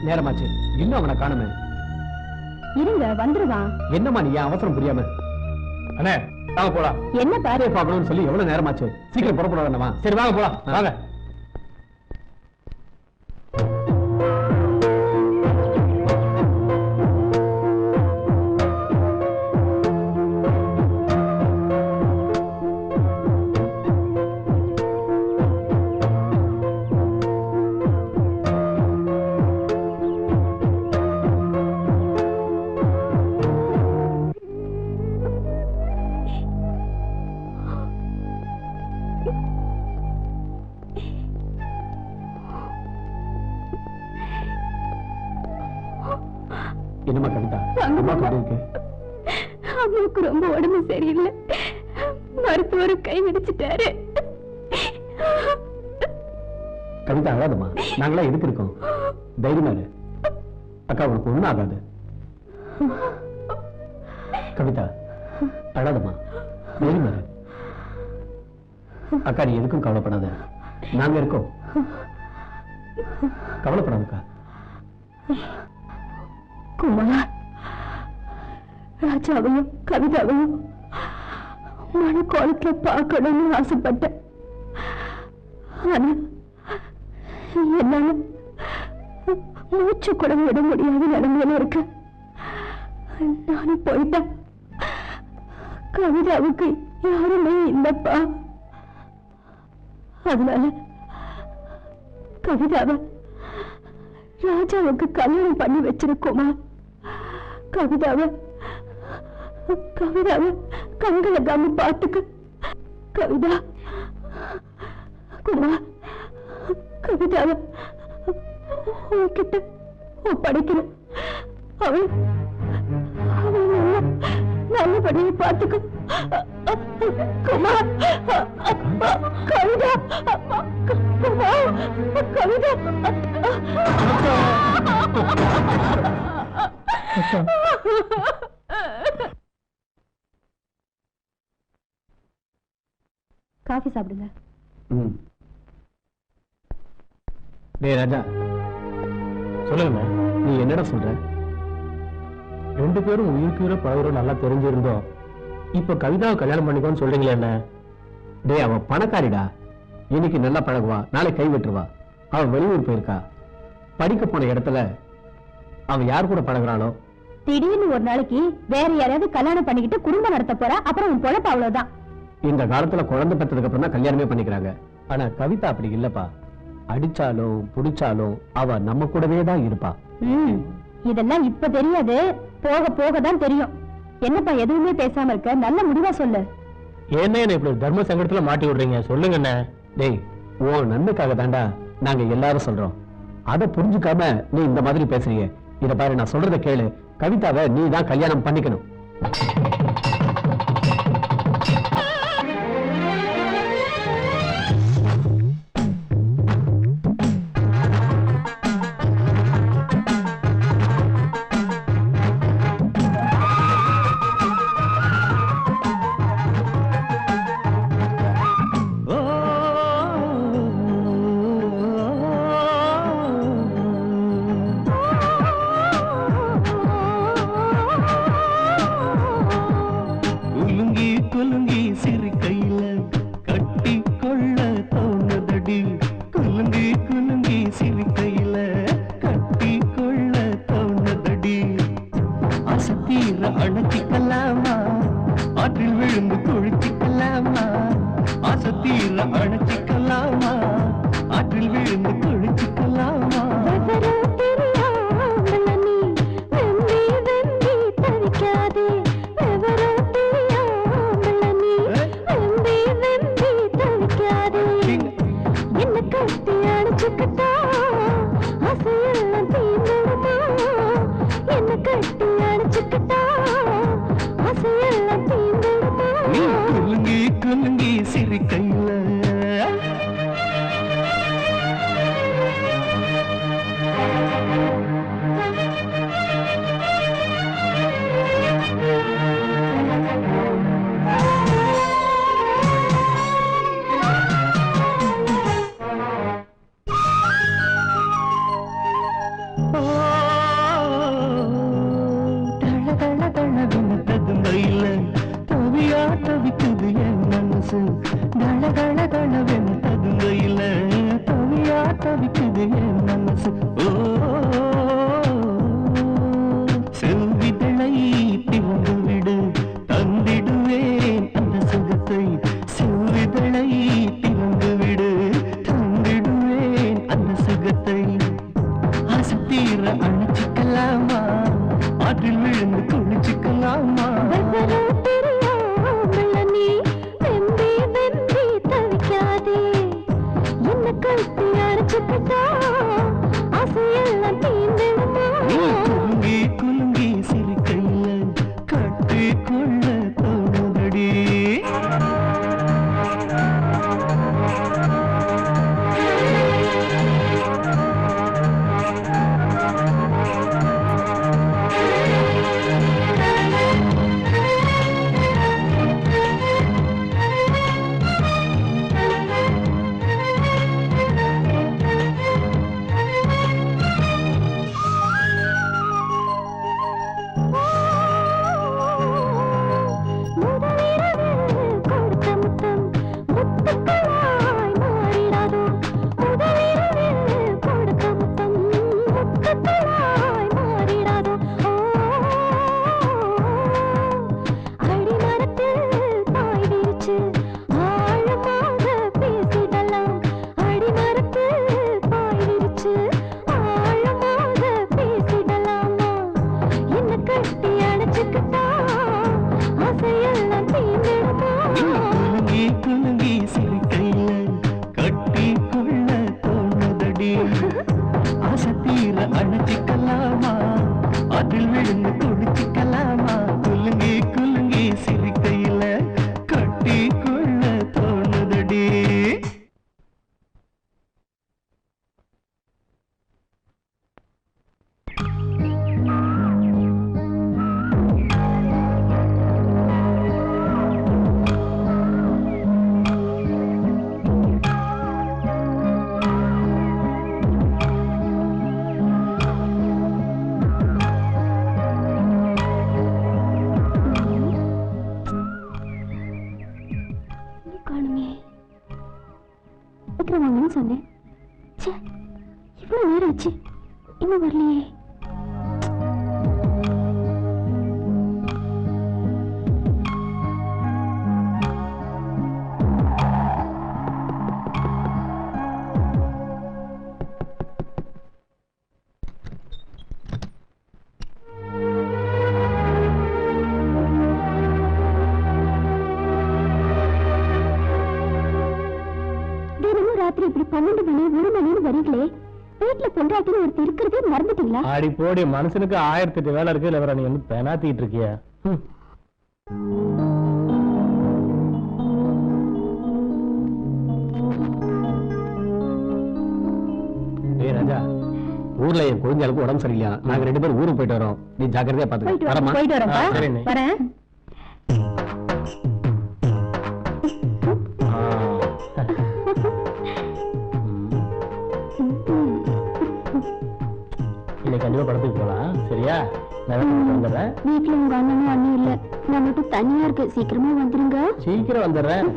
நேரமாச்சு, இன்னும் அவனை காணுமே. இருங்க, வந்துருவான். என்னம்மா நீ அவசரம் புரியாம? அண்ணே வாங்க போலாம். என்ன பாரு பார்க்கணும்னு சொல்லி எவ்வளவு நேரமாச்சு, சீக்கிரம் புறப்பட வேண்டாமா? சரி வாங்க போலாம், வாங்க. என்னம்மா கவிதா, அம்மா எப்படி இருக்கு? அம்மாவுக்கு ரொம்ப உடம்பு சரியில்லை, மருத்துவர் கை விடிச்சிட்டாரு. கவிதா அழாதம்மா, நாங்களா எதுக்கு இருக்கோம், தைரியமா இரு. அக்கா உனக்கு ஒண்ணும் ஆகாது. கவிதா அழாதம்மா, தைரியமா இரு. அக்கா நீ எதுக்கும் கவலைப்படாத, நாங்க இருக்கோம். கவலைப்படாதக்கா. குமார், ராஜாவையும் கவிதாவையும் மன கோலத்துல பார்க்கணும்னு ஆசைப்பட்டேன். ஆனா என்னால மூச்சு கூட விட முடியாத நிலைமையில இருக்கு. நானும் போயிட்டேன். கவிதாவுக்கு யாருமே இல்லப்பா. அதனால கவிதாவை ராஜாவுக்கு கல்யாணம் பண்ணி வச்சிருக்கோமா? கவிதாவை கண்களை காமி பார்த்துக்க. கவிதா குமா, கவிதாவை உன்கிட்ட ஒப்படைக்கிறேன். அவள் நல்லபடியை பார்த்துக்க. குமா, கவிதா, குமா, கவிதா. காஃபி சாப்பிடுங்க. டேய் ராஜா, சொல்லுங்க. நீ என்னடா சொல்ற? ரெண்டு பேரும் உயிருக்கு உயிரை பழகுறோம் நல்லா தெரிஞ்சிருந்தோம், இப்ப கவிதாவை கல்யாணம் பண்ணிக்கோன்னு சொல்றீங்களே என்ன? டேய் அவன் பணக்காரிடா, இன்னைக்கு நல்லா பழகுவா, நாளை கை விட்டுருவா. அவன் வெளியூர் போயிருக்கா, படிக்க போன இடத்துல அவன் யார் கூட பழகுறானோ. திடீர்னு ஒரு நாளைக்கு வேற யாராவது கல்யாணம் பண்ணிக்கிட்டு குடும்பம் நடத்த போறா, அப்புறம் உன் பொழப்பு அவ்வளவுதான். இந்த காலத்துல குழந்தை பெற்றதுக்கு அப்புறம் தான் கல்யாணமே பண்ணிக்கிறாங்க. ஆனா கவிதா அப்படி இல்லப்பா, அடிச்சாலும் புடிச்சாலும் அவ நம்ம கூடவே தான் இருப்பா. இதெல்லாம் இப்ப தெரியாது, போக போக தான் தெரியும். என்னப்பா எதுவுமே பேசாம இருக்க, நல்ல முடிவா சொல்லு. என்ன இப்படி தர்ம சங்கடத்துல மாட்டி விடுறீங்க, சொல்லுங்க என்ன? டேய் உன் நன்மைக்காக தாண்டா நாங்க எல்லாரும் சொல்றோம், அதை புரிஞ்சுக்காம நீ இந்த மாதிரி பேசுறீங்க. இத பாரு, நான் சொல்றத கேளு, கவிதாவை நீ தான் கல்யாணம் பண்ணிக்கணும். Oh மனசு ஓ செவ்விதழை திறந்து விடு தந்திடுவேன் அந்த சுகத்தை செவ்விதழை திறந்து விடு தந்திடுவேன் அந்த சுகத்தை ஆசை தீர அணைச்சிக்கலாமா ஆற்றில் விழுந்து குளிச்சுக்கலாமா குலுங்கி குலுங்கி சிரிக்கையில கட்டி கொள்ள தோணுதடி குலுங்கி குலுங்கி சிரிக்கையில கட்டி கொள்ள தோணுதடி ஆசை தீர அணைச்சிக்கலாமா அதில் விழுந்து குளிச்சுக்கலாமா குலுங்கி குலுங்கி சிரிக்கையில கட்டி கொள்ள தோணுதடி காணுமே விக்ரமாங்கன்னு சொன்னேன் இவ்வளவு நேரம் ஆச்சு இன்னும் வரலையே ராத்திரி இப்படி 12 மணி 1 மணின்னு வரீங்களே வீட்டுல பொண்டாட்டின்னு ஒருத்தர் இருக்கிறதே மறந்துட்டீங்களா? ஆடி போடி மனுஷனுக்கு 1008 வேலை இருக்கு இல்ல நீ வந்து பெனாத்திட்டு இருக்கிய ராஜா ஊர்ல என் குழந்தைகளுக்கு உடம்பு சரியில்லையா நாங்க 2 பேரும் ஊருக்கு போயிட்டு வரோம் நீ ஜாக்கிரதையா பாத்துக்க போயிட்டு வரேன் கண்டிப்பா படத்துக்கு போலாம் சரியா நான் வந்துடுறேன் வீட்டுல உங்க அண்ணனும் அண்ணி இல்ல நான் மட்டும் தனியா இருக்கு சீக்கிரமா வந்துருங்க சீக்கிரம் வந்துடுறேன்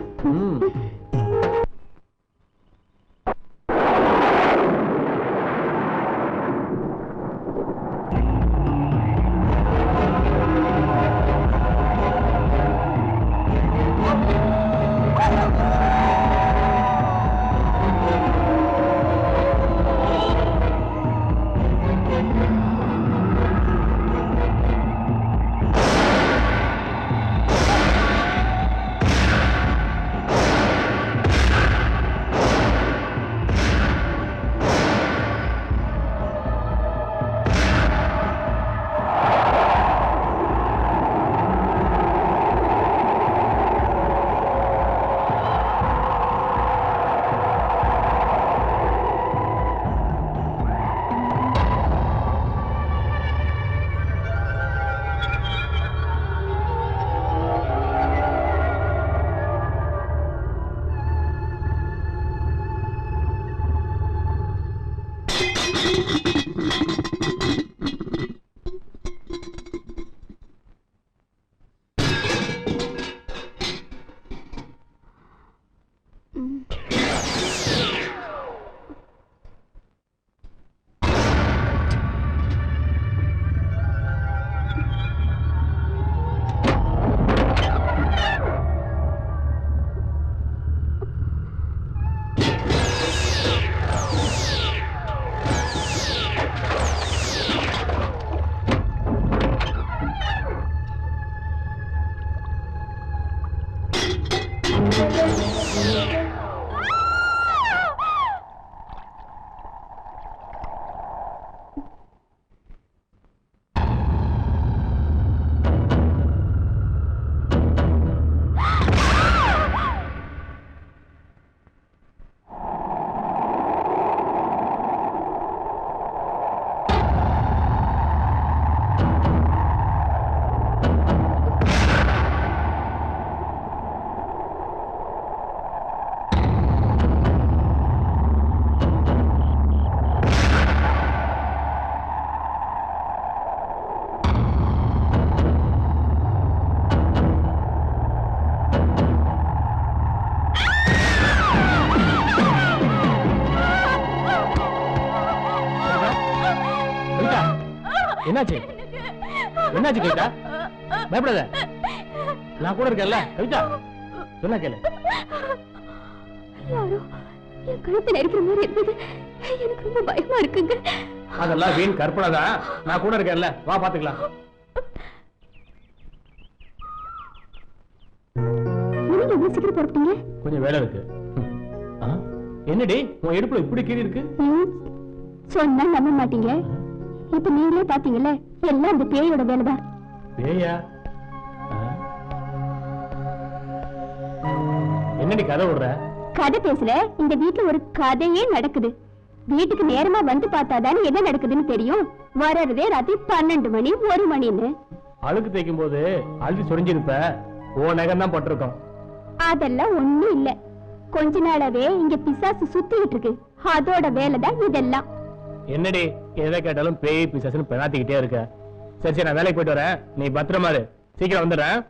என்னாச்சு என்னாச்சு கவிதா? பயப்படாத, நான் கூட இருக்கேன்ல. கவிதா சொன்ன கேளு. யாரோ என் கழுத்துல இருக்கிற மாதிரி இருந்தது. எனக்கு ரொம்ப பயமா இருக்குங்க. அதெல்லாம் வீண் கற்பனைதான், நான் கூட இருக்கேன்ல, வா பாத்துக்கலாம். நீங்க எவ்வளவு சீக்கிரம் புறப்பட்டீங்க? கொஞ்சம் வேலை இருக்கு. என்னடி உன் இடுப்புல இப்படி கீறி இருக்கு? சொன்னா நம்ப மாட்டீங்க. இப்ப நீங்களே பாத்தீங்கல்ல, எல்லாம் அந்த பேயோட வேலைதான். பேயா? என்னடி கதை விடுற? கதை பேசல, இந்த வீட்டுல ஒரு கதையே நடக்குது. வீட்டுக்கு நேரமா வந்து பார்த்தாதானே என்ன நடக்குதுன்னு தெரியும். வர்றதே ராத்திரி 12 மணி 1 மணின்னு. அழுக்கு தேய்க்கும் போது அழுதி சொரிஞ்சிருப்ப, ஓ நகம் தான் பட்டிருக்கோம். அதெல்லாம் ஒண்ணும் இல்ல. கொஞ்ச நாளாவே இங்க பிசாசு சுத்திட்டு இருக்கு. அதோட வேலைதான் இதெல்லாம். என்னடி எதை கேட்டாலும் பேய் பிசாசுன்னு பெணாத்திக்கிட்டே இருக்க. சரி சரி, நான் வேலைக்கு போயிட்டு வரேன், நீ பத்திரமா இரு, சீக்கிரம் வந்துடுறேன்.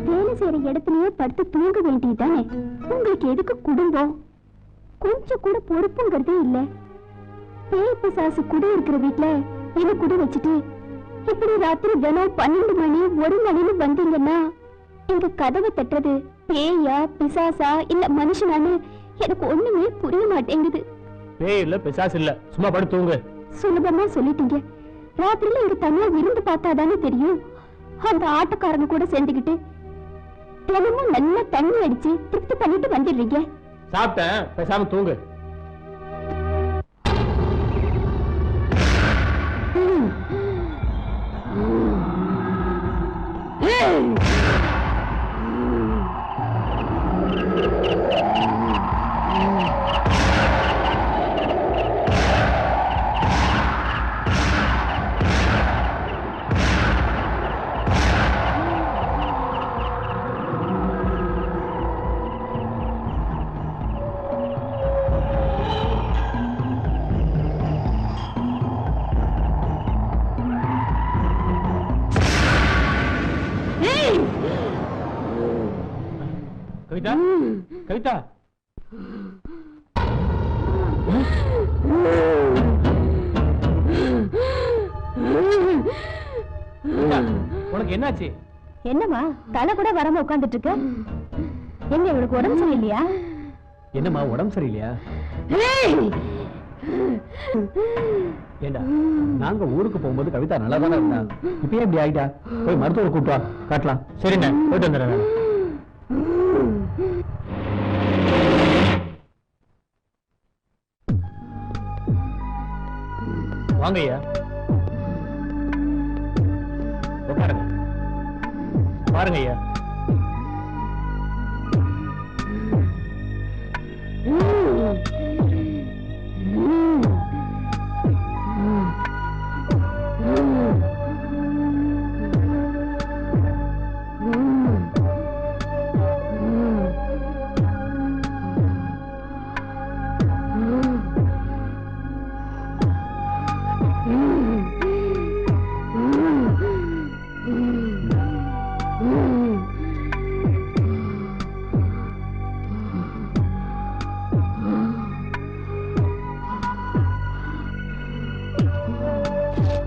வேலை செய்யற இடத்துலயே படுத்து தூங்க வேண்டியதானே. உங்களுக்கு எதுக்கு குடும்பம்? கொஞ்சம் கூட பொறுப்புங்கிறதே இல்ல. பேய் பிசாசு கூட இருக்கிற வீட்டுல என்ன கூட வச்சுட்டு இப்படி ராத்திரி தினம் 12 மணி 1 மணின்னு வந்தீங்கன்னா எங்க கதவை தட்டுறது பேயா பிசாசா இல்ல மனுஷனான்னு எனக்கு ஒண்ணுமே புரிய மாட்டேங்குது. பேய் இல்ல பிசாசு இல்ல, சும்மா படுத்து தூங்கு. சுலபமா சொல்லிட்டீங்க. ராத்திரில இங்க தனியா விருந்து பார்த்தாதானே தெரியும். அந்த ஆட்டக்காரங்க கூட சேர்ந்துக்கிட்டு தினமும் நல்லா தண்ணி அடிச்சு திருப்தி பண்ணிட்டு வந்துடுறீங்க. சாப்பிட்டேன், பேசாம தூங்கு. கவிதா, கவிதா, உனக்கு என்னாச்சு? என்னம்மா தலை கூட வராம உட்கார்ந்துட்டு இருக்க? என்ன இவளுக்கு உடம்பு சரியில்லையா? என்னம்மா உடம்பு சரியில்லையா? ஏண்டா, நாங்க ஊருக்கு போகும்போது கவிதா நல்லா தானே இருந்தா, இப்பயே இப்படி ஆயிட்டா? போய் மருத்துவரை கூப்பிட்டு வா, காட்டலாம். சரிண்ணே, போயிட்டு வந்துடுறேன். வாங்க ஐயா, உட்காருங்க. பாருங்க ஐயா,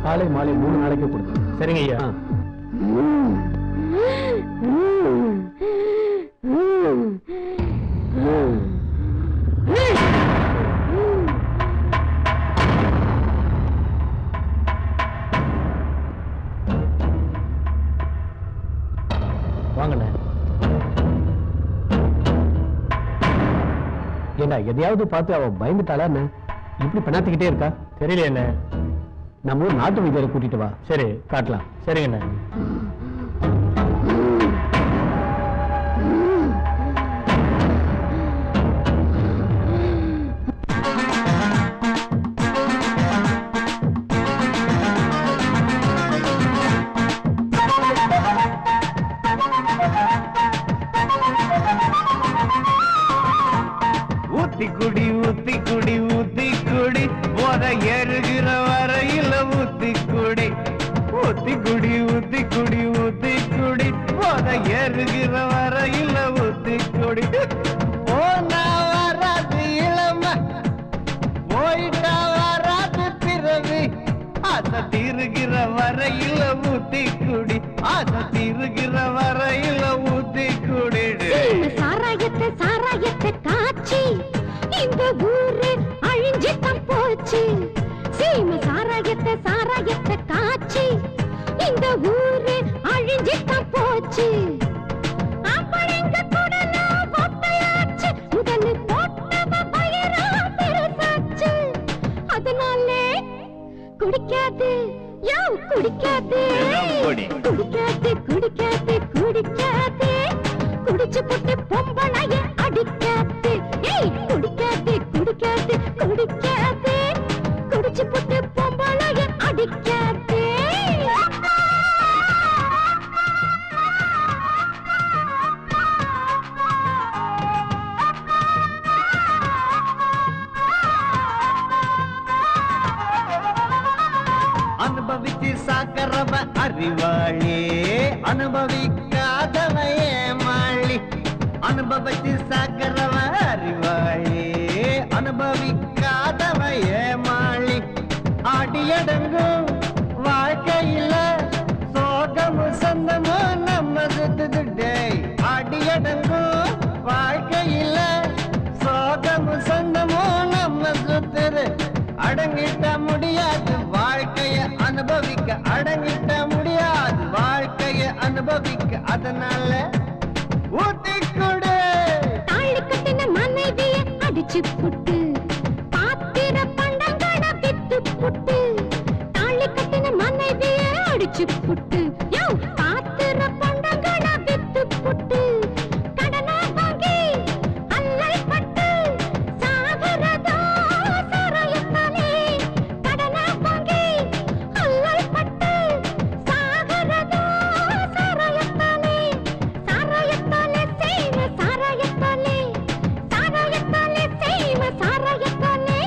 காலை மாலை 3 நாளைக்கு கொடுங்க. சரிங்க ஐயா. வாங்கண்ணே. ஏண்டா, எதையாவது பார்த்து அவ பயந்துட்டாளா என்ன? இப்படி பண்ணாத்திக்கிட்டே இருக்கா? தெரியல என்ன. நம்ம ஊர் நாட்டு வைத்தியரை கூட்டிட்டு வா. சரி, காட்டலாம். சரிங்கண்ணே. ஏறுகிற வரையில ஊத்தி கொடி போனா வராது இளம போயிட்டா வராது பிறவி ஆசை தீருகிற வரையில ஊத்தி குடி ஆசை தீருகிற வரையில ஊத்தி குடிடு சாராயத்தை சாராயத்தை காட்சி இந்த ஊரு அழிஞ்சிட்டம் போச்சு சீம சாராயத்தை சாராயத்தை காட்சி இந்த ஊரு அழிஞ்சிட்டம் போச்சு அப்படிங்க குடலாம் ஒட்டையாச்சு முதல்ல போட்டவ பயிரா பெருசாச்சு அதனாலே குடிக்காது யோ குடிக்காது குடிக்காது குடிக்காது குடிக்காது குடிச்சு போட்டு பொம்பளைய அடிக்காது ஏய் குடிக்காது குடிக்காது குடிக்காது குடிச்சு போட்டு பொம்பளைய அடிக்காது அனுபவிச்சு சாக்கரவ அறிவாளி அனுபவிக்காதவ ஏமாளி அனுபவிச்சு சாக்கரவ அறிவாளி அனுபவிக்காதவ ஏமாளி ஆடியடங்கும் வாழ்க்கையில சோகமும் சொந்தமும் நம்ம சுத்துதுட்டே ஆடியடங்கும் வாழ்க்கையில சோகமும் சொந்தமும் நம்ம சுத்துது அடங்கிட்ட முடியாது வாழ்க்கைய அனுபவிக்க அடங்கிட்ட முடியாது வாழ்க்கைய அனுபவிக்க அதனால ஊத்தி கொடு தாழி கட்டின மனைவியை அடிச்சு புட்டு பாத்திர பண்டங்களை வித்து புட்டு தாழி கட்டின மனைவியை அடிச்சு புட்டு யோ பாத்திர பண்டங்களை வித்து புட்டு கடனா வாங்கி அல்லல் பட்டு சாகரதோ சாராயத்தாலே கடனா வாங்கி அல்லல் பட்டு சாகரதோ சாராயத்தாலே சாராயத்தாலே செய்வ சாராயத்தாலே சாராயத்தாலே செய்வ சாராயத்தாலே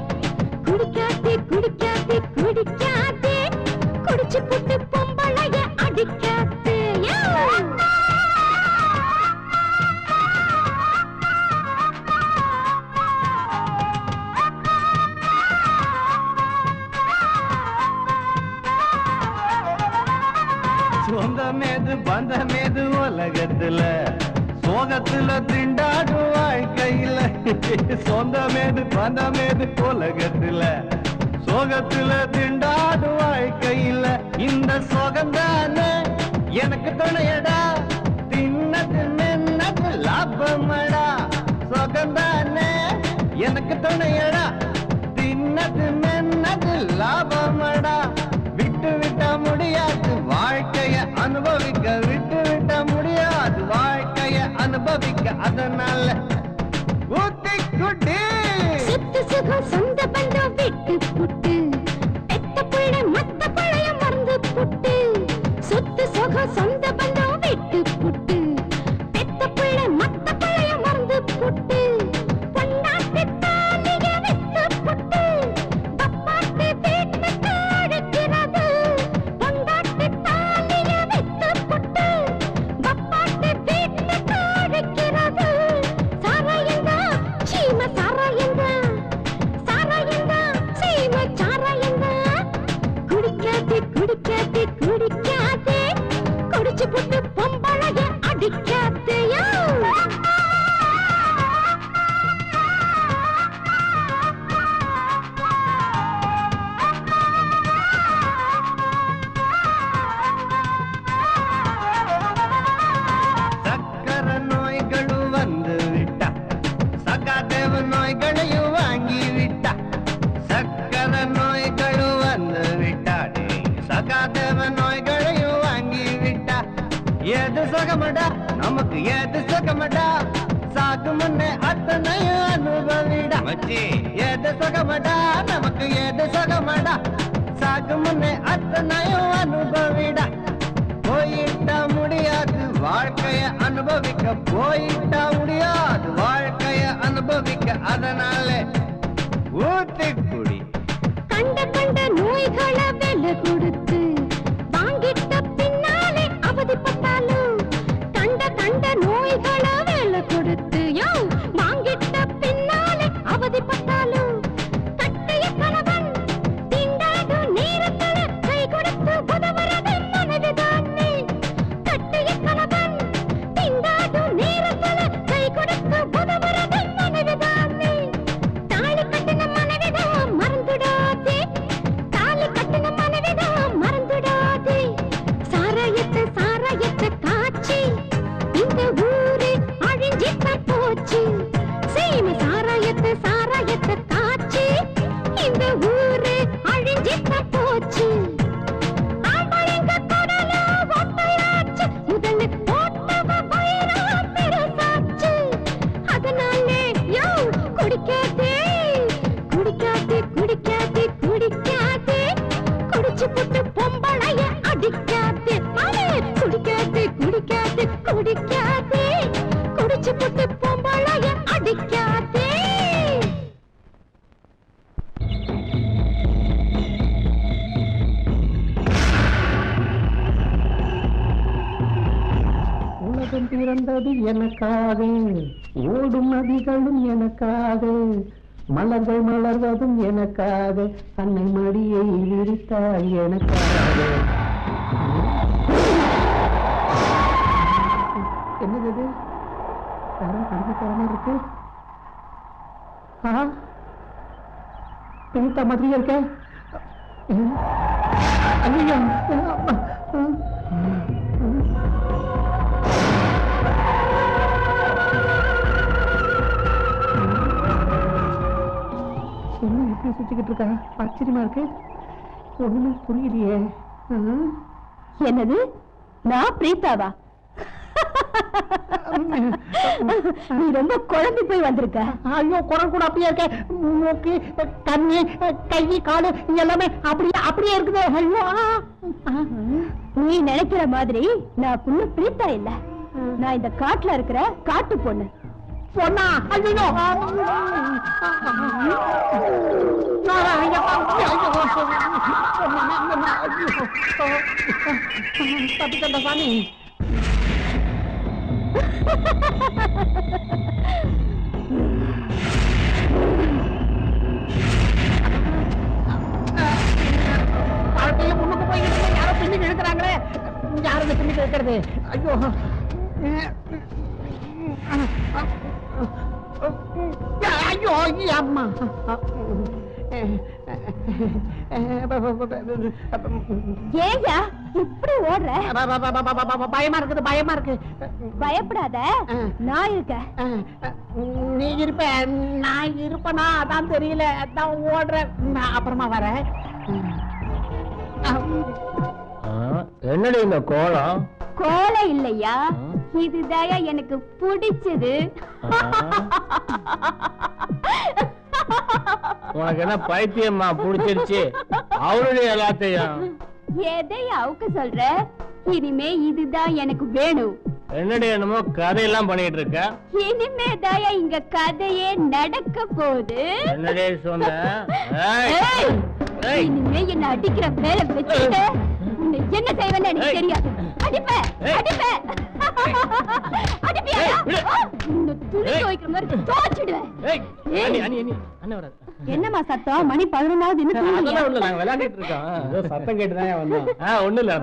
குடிக்காதே குடிக்காதே குடிக்காதே குடிச்சு புட்டு பொம்பளைய அடிக்காதே சொந்தமேது பந்தமேது உலகத்துல சோகத்துல திண்டாடும் வாழ்க்கையில சொந்தமேது பந்தமேது உலகத்துல சோகத்துல திண்டாடும் வாழ்க்கையில இந்த சோகந்தானே எனக்கு துணையடா தின்னது மென்னது லாபமடா சோகந்தானே எனக்கு துணையடா தின்னது மென்னது லாபமடா விட்டு விட்ட முடியாது வாழ்க்கைய அனுபவிக்க விட்டு விட்ட முடியாது வாழ்க்கைய அனுபவிக்க அதனால ஊத்தி குடி சொத்து சுகம் சொந்த பந்தம் விட்டு புட்டு பெத்த பிள்ளை மத்த பிள்ளைய மறந்து புட்டு சொத்து சுகம் சொந்த பந்தம் விட்டு புட்டு பெத்த பிள்ளை மத்த பிள்ளைய மறந்து புட்டு பொண்டாட்டி தாலிய விட்டு புட்டு பப்பாட்டி வீட்டுக்கு அழைக்கிறது பொண்டாட்டி தாலிய விட்டு புட்டு பப்பாட்டி வீட்டுக்கு அழைக்கிறது சாராயந்தா சீம சாராயந்தா சாராயந்தா சீம சாராயந்தா குடிக்காதே குடிக்காதே குடிக்காதே குடிச்சு புட்டு பொம்பளைய அடிக்காதேயோ சக்கர நோய்ಗಳು வந்து விட்டா சகாதேவ நோய்களையும் வாங்கி விட்டா சக்கர நோய்ಗಳು வந்து விட்டாடே சகாதேவ நோய்களையும் வாங்கி விட்டா ஏது சுகமடா நமக்கு ஏது சுகமடா சாகு முன்னே அத்தனையும் அனுபவிடா மச்சி ஏது சுகமடா நமக்கு ஏது சுகமடா சாகு முன்னே அத்தனையும் அனுபவிடா போயிட்டா முடியாது வாழ்க்கைய அனுபவிக்க போயிட்டா முடியாது வாழ்க்கைய அனுபவிக்க அதனால ஊத்தி குடி கண்ட கண்ட நோய்களை விலை கொடுத்து வாங்கிட்ட பின்னாலே அவதிப்பட்டாலும் கண்ட கண்ட உலகம் பிறந்தது எனக்காக, ஓடும் நதிகளும் எனக்காக, மலர்கள் மலர்வதும் எனக்காக, அன்னை மடியை விரித்தாள் எனக்காக. என்னது இது? யாரும் கண்டுக்காம இருக்கு. பிடித்த மாதிரியே இருக்க. ஐயோ, என்ன இப்படி சுத்திக்கிட்டு இருக்கா? ஆச்சரியமா இருக்கு. ஒண்ணுமே புரியலையே. என்னது? நான் பிரீத்தாவா? நீ ரொம்ப குழம்பி போய் வந்திருக்க. ஐயோ, குரல் கூட அப்படியே இருக்க. மூக்கு, கண்ணு, கை, காலு எல்லாமே அப்படியே அப்படியே இருக்குது. ஐயோ, நீ நினைக்கிற மாதிரி நான் பொண்ணு பிரீத்தா இல்ல. நான் இந்த காட்டுல இருக்கிற காட்டு பொண்ணு. பொண்ணா? ஐயோ, தப்பிச்சண்ட சாமி. வாழ்க்கையில முன்னுக்கு போய்கிட்டு யாரோ பின்னுக்கு இழுக்கிறாங்களே. யாரும் பின்னுக்கு இழுக்கிறது? ஐயோ, ஐயோ, அம்மா. ஏயா இப்படி ஓடுற? பயமா இருக்குது, பயமா இருக்கு. பயப்படாத, நான் இருக்கேன். நீ இருப்ப, நான் இருப்பனா? அதான் தெரியல, அதான் ஓடுறேன். நான் அப்புறமா வரேன். என்னடி இந்த கோலம்? கோலை இல்லையா, இதுதான் எனக்கு பிடிச்சது. உனக்கு என்ன பைத்தியமா புடிச்சிருச்சு? அவருடைய எல்லாத்தையும் எதைய அவுக்க சொல்ற? இனிமே இதுதான் எனக்கு வேணும். என்னடி என்னமோ கதையெல்லாம் பண்ணிட்டு இருக்க? இனிமே தாயா இங்க கதையே நடக்க போகுது. என்னடி சொன்ன? இனிமே என்ன அடிக்கிற வேலை வச்சுட்டு உன்னை என்ன செய்வேன்னு எனக்கு தெரியாது. அடிப்ப அடிப்ப அடிப்பியா? உன்னை துணி துவைக்கிற மாதிரி துவைச்சிடுவேன். என்னம்மா சத்தம்? மணி 11 இன்னும் தூங்கலையா? நாங்க விளையாடிட்டு இருக்கோம். சத்தம் கேட்டுதான் வந்தோம். ஒண்ணு இல்ல.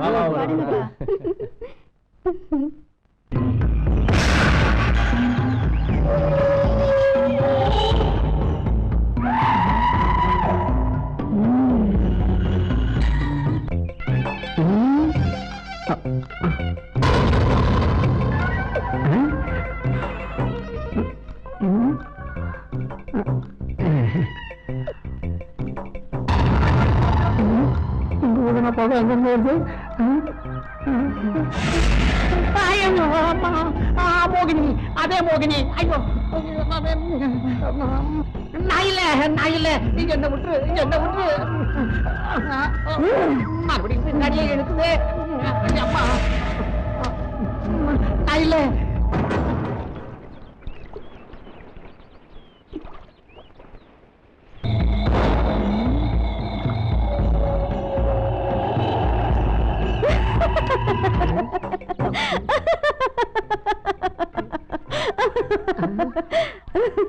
மோகினி, அதே மோகினி. ஐயோ, நான் இல்ல, நான் இல்ல. நீங்க என்ன விட்டுரு, என்ன விட்டுரு. மறுபடியும் பின்னாடியே எடுக்குது. அம்மா, நான் இல்ல.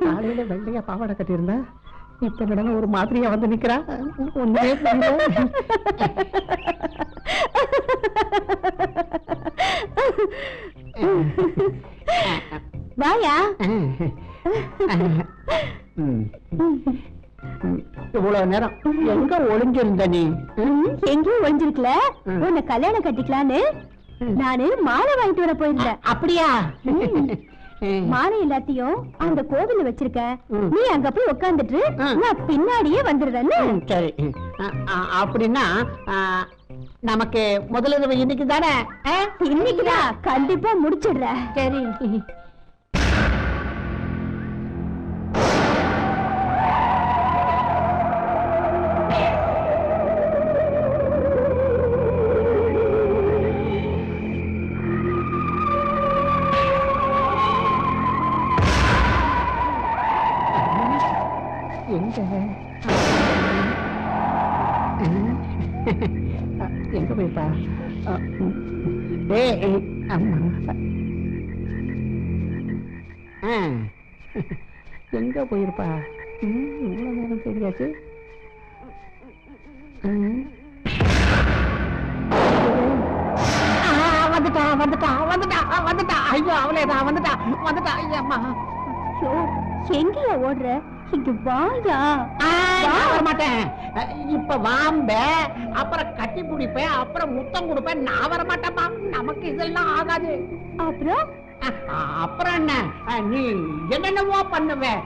காலையில வெள்ளையா பாவாடை கட்டியிருந்தா இப்ப என்னடா ஒரு மாதிரியா வந்து நிக்கிறா. ஒன்னே வாயா. இவ்வளவு நேரம் எங்க ஒளிஞ்சிருந்த நீ? எங்கேயும் ஒளிஞ்சிருக்கல. உன்னை கல்யாணம் கட்டிக்கலான்னு நானு மாலை வாங்கிட்டு வர போயிருந்தேன். அப்படியா? மாலை எல்லாத்தையும் அந்த கோவில்ல வச்சிருக்க. நீ அங்க போய் உட்கார்ந்துட்டு நான் பின்னாடியே வந்துடுறேன்னு. சரி, அப்படின்னா நமக்கு முதல்ல இன்னைக்கு தானே? இன்னைக்குதான் கண்டிப்பா முடிச்சிடுற. சரி. எங்க போய்ப்பா? எங்க போயிருப்பா? இவ்வளவு நேரம் தெரியாச்சு. வந்துட்டா வந்துட்டா வந்துட்டா வந்துட்டா. ஐயோ அவளேதான் வந்துட்டா வந்துட்டா. ஐயம்மா எங்கயா ஓடுற? இங்க வாயா. வரமாட்டேன். இப்ப வாம்ப, அப்புறம் கட்டி பிடிப்பேன், அப்புறம் முத்தம் கொடுப்பேன். நான் வரமாட்டேம்மா. நமக்கு இதெல்லாம் ஆகாது. அப்புறம் என்ன, நீ என்னென்னவோ பண்ணுவேன்.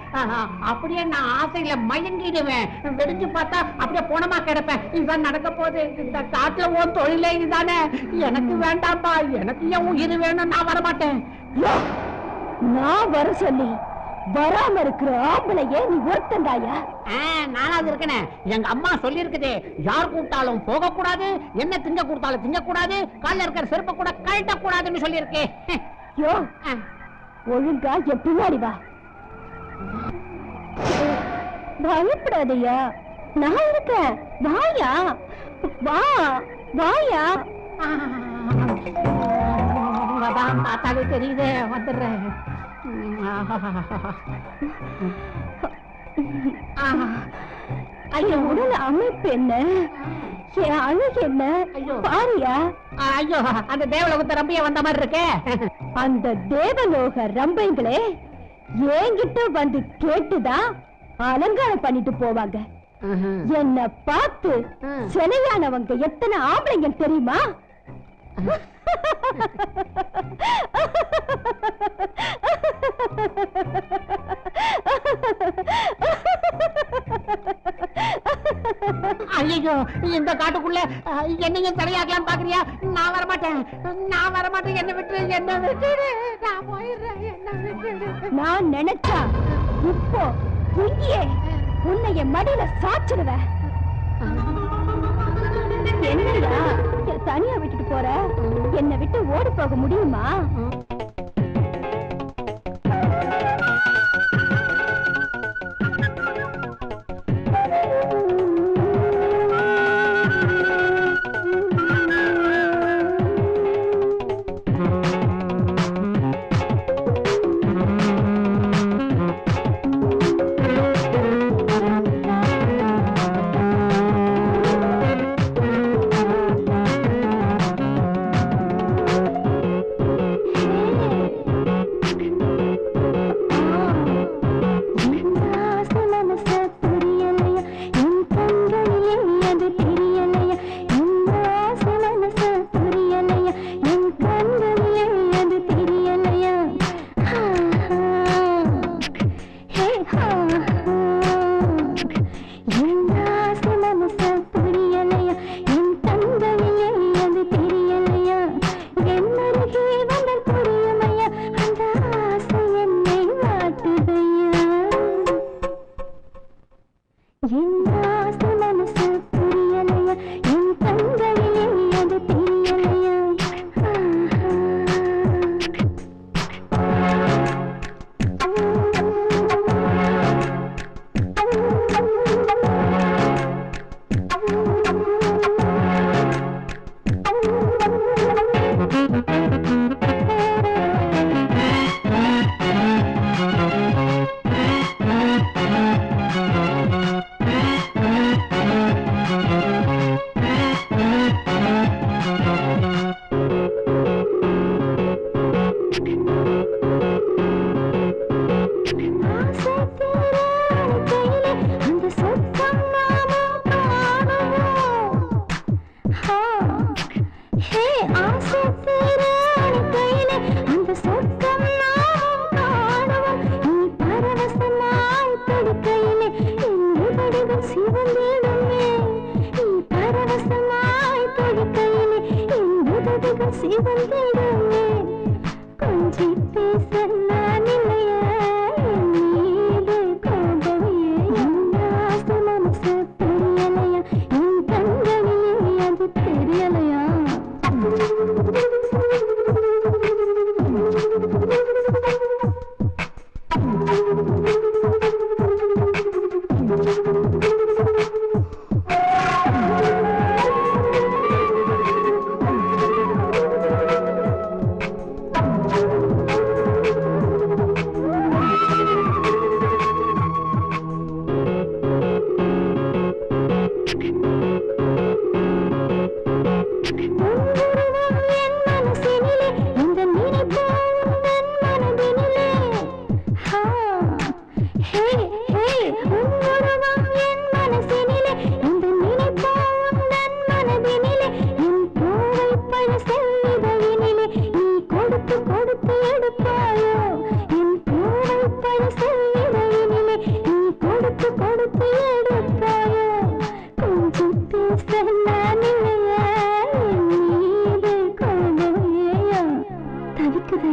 அப்படியே நான் ஆசையில மயங்கிடுவேன். வெடிச்சு பார்த்தா அப்படியே போனமா கிடப்பேன். இதுதான் நடக்க போகுது. இந்த காட்டுல உன் தொழிலே இதுதானே. எனக்கு வேண்டாம்பா. எனக்கு என் உயிர் வேணும். நான் வரமாட்டேன். நான் வர சொல்லி வராம இருக்கிற ஆம்பளையே நீ ஒருத்தந்தாயா? நானாவது இருக்கேன். எங்க அம்மா சொல்லி இருக்குது, யார் கூப்பிட்டாலும் போக கூடாது, என்ன திங்க கொடுத்தாலும் திங்க கூடாது, காலில் இருக்கிற செருப்ப கூட கழட்ட கூடாதுன்னு சொல்லி இருக்கேன். யோ, ஒழுங்கா என் பின்னாடி வா. பயப்படாதயா, நான் இருக்கேன். வாயா வா வாயா. அதான் பார்த்தாலே தெரியுது. வந்துடுறேன். ஐயோ, உடல் அமைப்பு என்ன, என் அழகு என்ன பாரியா. ஐயோ, அந்த தேவலோகத்தை ரம்பிய வந்த மாதிரி இருக்கே. அந்த தேவலோக ரம்பைங்களே என்கிட்ட வந்து கேட்டுதான் அலங்காரம் பண்ணிட்டு போவாங்க. என்ன பார்த்து சிலையானவங்க எத்தனை ஆம்பளைங்க தெரியுமா? ஐயோ, இந்த காட்டுக்குள்ள என்னையும் தலையாக்கலாம் பாக்குறியா? நான் வரமாட்டேன். நான் வரமாட்டேன். என்ன விட்டு என்ன விட்டு நான் போயிடுறேன். என்ன விட்டு நான் நினைச்சா இப்போ இங்கேயே உன்னை என் மடியில சாச்சிடுவேன். என்னையா தனியா விட்டுட்டு போற? என்னை விட்டு ஓடி போக முடியுமா?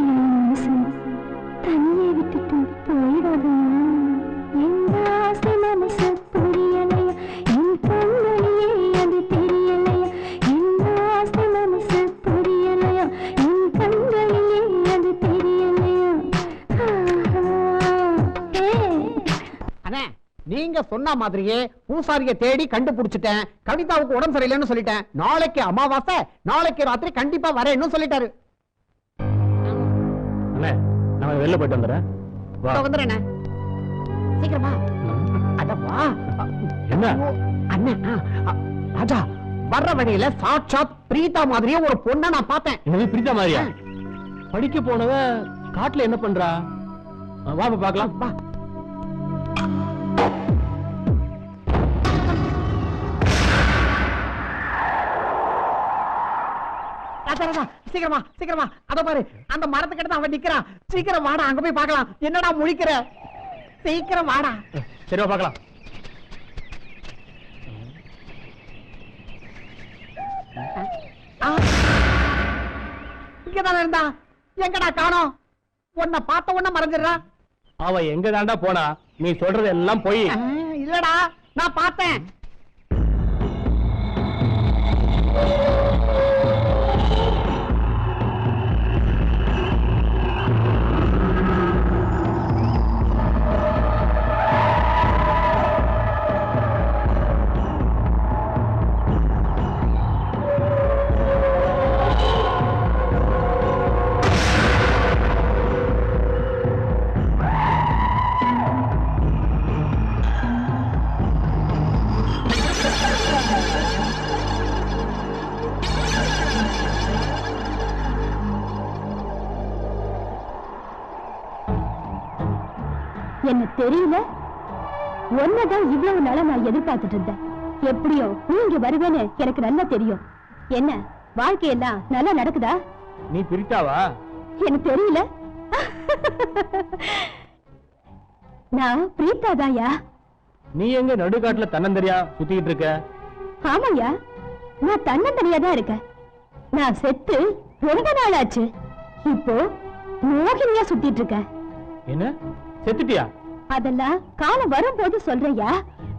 மனசு தனியே விட்டுட்டு போயிடாது. என் ஆசை மனசு புரியலையா, என் கண்களிலே அது தெரியலையா. என் ஆசை மனசு புரியலையா, என் கண்களிலே அது தெரியலையா. அண்ணே, நீங்க சொன்ன மாதிரியே பூசாரிய தேடி கண்டுபிடிச்சிட்டேன். கவிதாவுக்கு உடம்பு சரியில்லைன்னு சொல்லிட்டேன். நாளைக்கு அமாவாசை, நாளைக்கு ராத்திரி கண்டிப்பா வரேன்னு சொல்லிட்டாரு. அண்ணே நான் வெளில போயிட்டு வந்துடுறேன். வா. வந்துடுறேண்ணே, சீக்கிரமா. அட வா. என்ன அண்ணே, ராஜா, வர்ற வழியில சாட்சாத் பிரீதா மாதிரியே ஒரு பொண்ணை நான் பார்த்தேன். எனக்கு பிடித்த மாதிரியா? படிக்க போனவ காட்டுல என்ன பண்றா? வா பாக்கலாம். வா. சீக்கிரமா சீக்கிரமா, அத பாரு, அந்த மரத்துக்கிட்ட அவன் நிக்கிறான். சீக்கிரம் வாடா, அங்க போய் பார்க்கலாம். என்னடா முழிக்கிற? சீக்கிரம் வாடா. சரி வா பார்க்கலாம். இங்கதானே இருந்தா, எங்கடா காணோம்? உன்னை பார்த்த உடனே மறைஞ்சிடுறா. அவ எங்க தாண்டா போனா? நீ சொல்றது எல்லாம் போய். இல்லடா, நான் பார்த்தேன். என்ன தெரியல, ஒன்னதான் இவ்வளவு நாளா நான் எதிர்பார்த்துட்டு இருந்தேன். எப்படியோ நீ இங்க வருவேன்னு எனக்கு நல்லா தெரியும். என்ன வாழ்க்கையெல்லாம் நல்லா நடக்குதா? நீ பிரித்தாவா? எனக்கு தெரியல. நான் பிரீத்தாதாயா. நீ எங்க நடுக்காட்டுல தன்னந்தரியா சுத்திட்டு இருக்க? ஆமாயா, நான் தன்னந்தனியா தான் இருக்கேன். நான் செத்து ரொம்ப நாள் ஆச்சு. இப்போ மோகினியா சுத்திட்டு இருக்கேன். என்ன செத்துட்டியா? அதெல்லாம் காலம் வரும்போது சொல்றையா.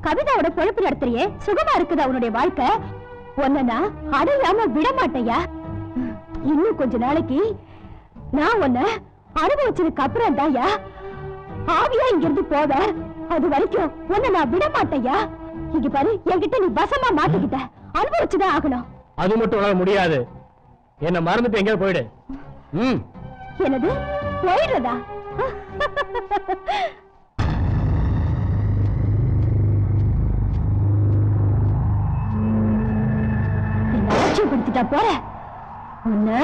கவிதாவோட பொழப்பு நடத்துறியே, சுகமா இருக்குதா உன்னுடைய வாழ்க்கை? உன்னை அடையாம விட மாட்டையா. இன்னும் கொஞ்ச நாளைக்கு நான் உன்னை அனுபவிச்சதுக்கு அப்புறம் தாயா ஆவியா இங்கிருந்து போவ. அது வரைக்கும் உன்னை நான் விட மாட்டையா. இங்க பாரு, என்கிட்ட நீ வசமா மாட்டிக்கிட்ட, அனுபவிச்சுதான் ஆகணும். அது மட்டும் உனக்கு முடியாது. என்ன மறந்துட்டு எங்கேயாவது போயிடு. என்னது போயிடுறதா? என்ன ஆட்சியப்படுத்திட்டா போற உன்ன.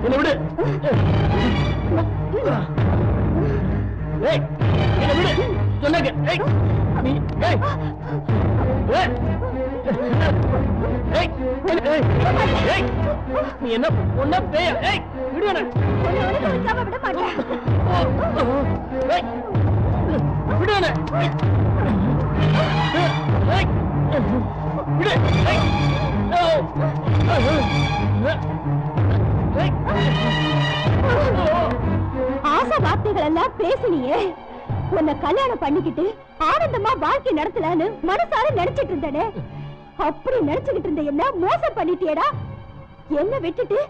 என்ன விடு. ஏய், என்ன விடு. சொன்னேங்க. ஏய், நீ ஏய். ஏய். ஏய், ஏய், ஏய். நீ என்ன பொண்ணா பேயா? ஏய், விடு என்ன. உன்னை அனுபவிக்காம விட மாட்டேன். ஏய், விடு என்ன. ஏய், விடு. ஏய். ஆசை வார்த்தைகள் எல்லாம் பேசினியே. உன்னை கல்யாணம் பண்ணிக்கிட்டு ஆனந்தமா வாழ்க்கை நடத்தலான்னு மனசார நினைச்சிட்டு இருந்தனே. அப்படி நினைச்சுக்கிட்டு இருந்த என்ன மோசம் பண்ணிட்டியடா. என்ன விட்டுட்டு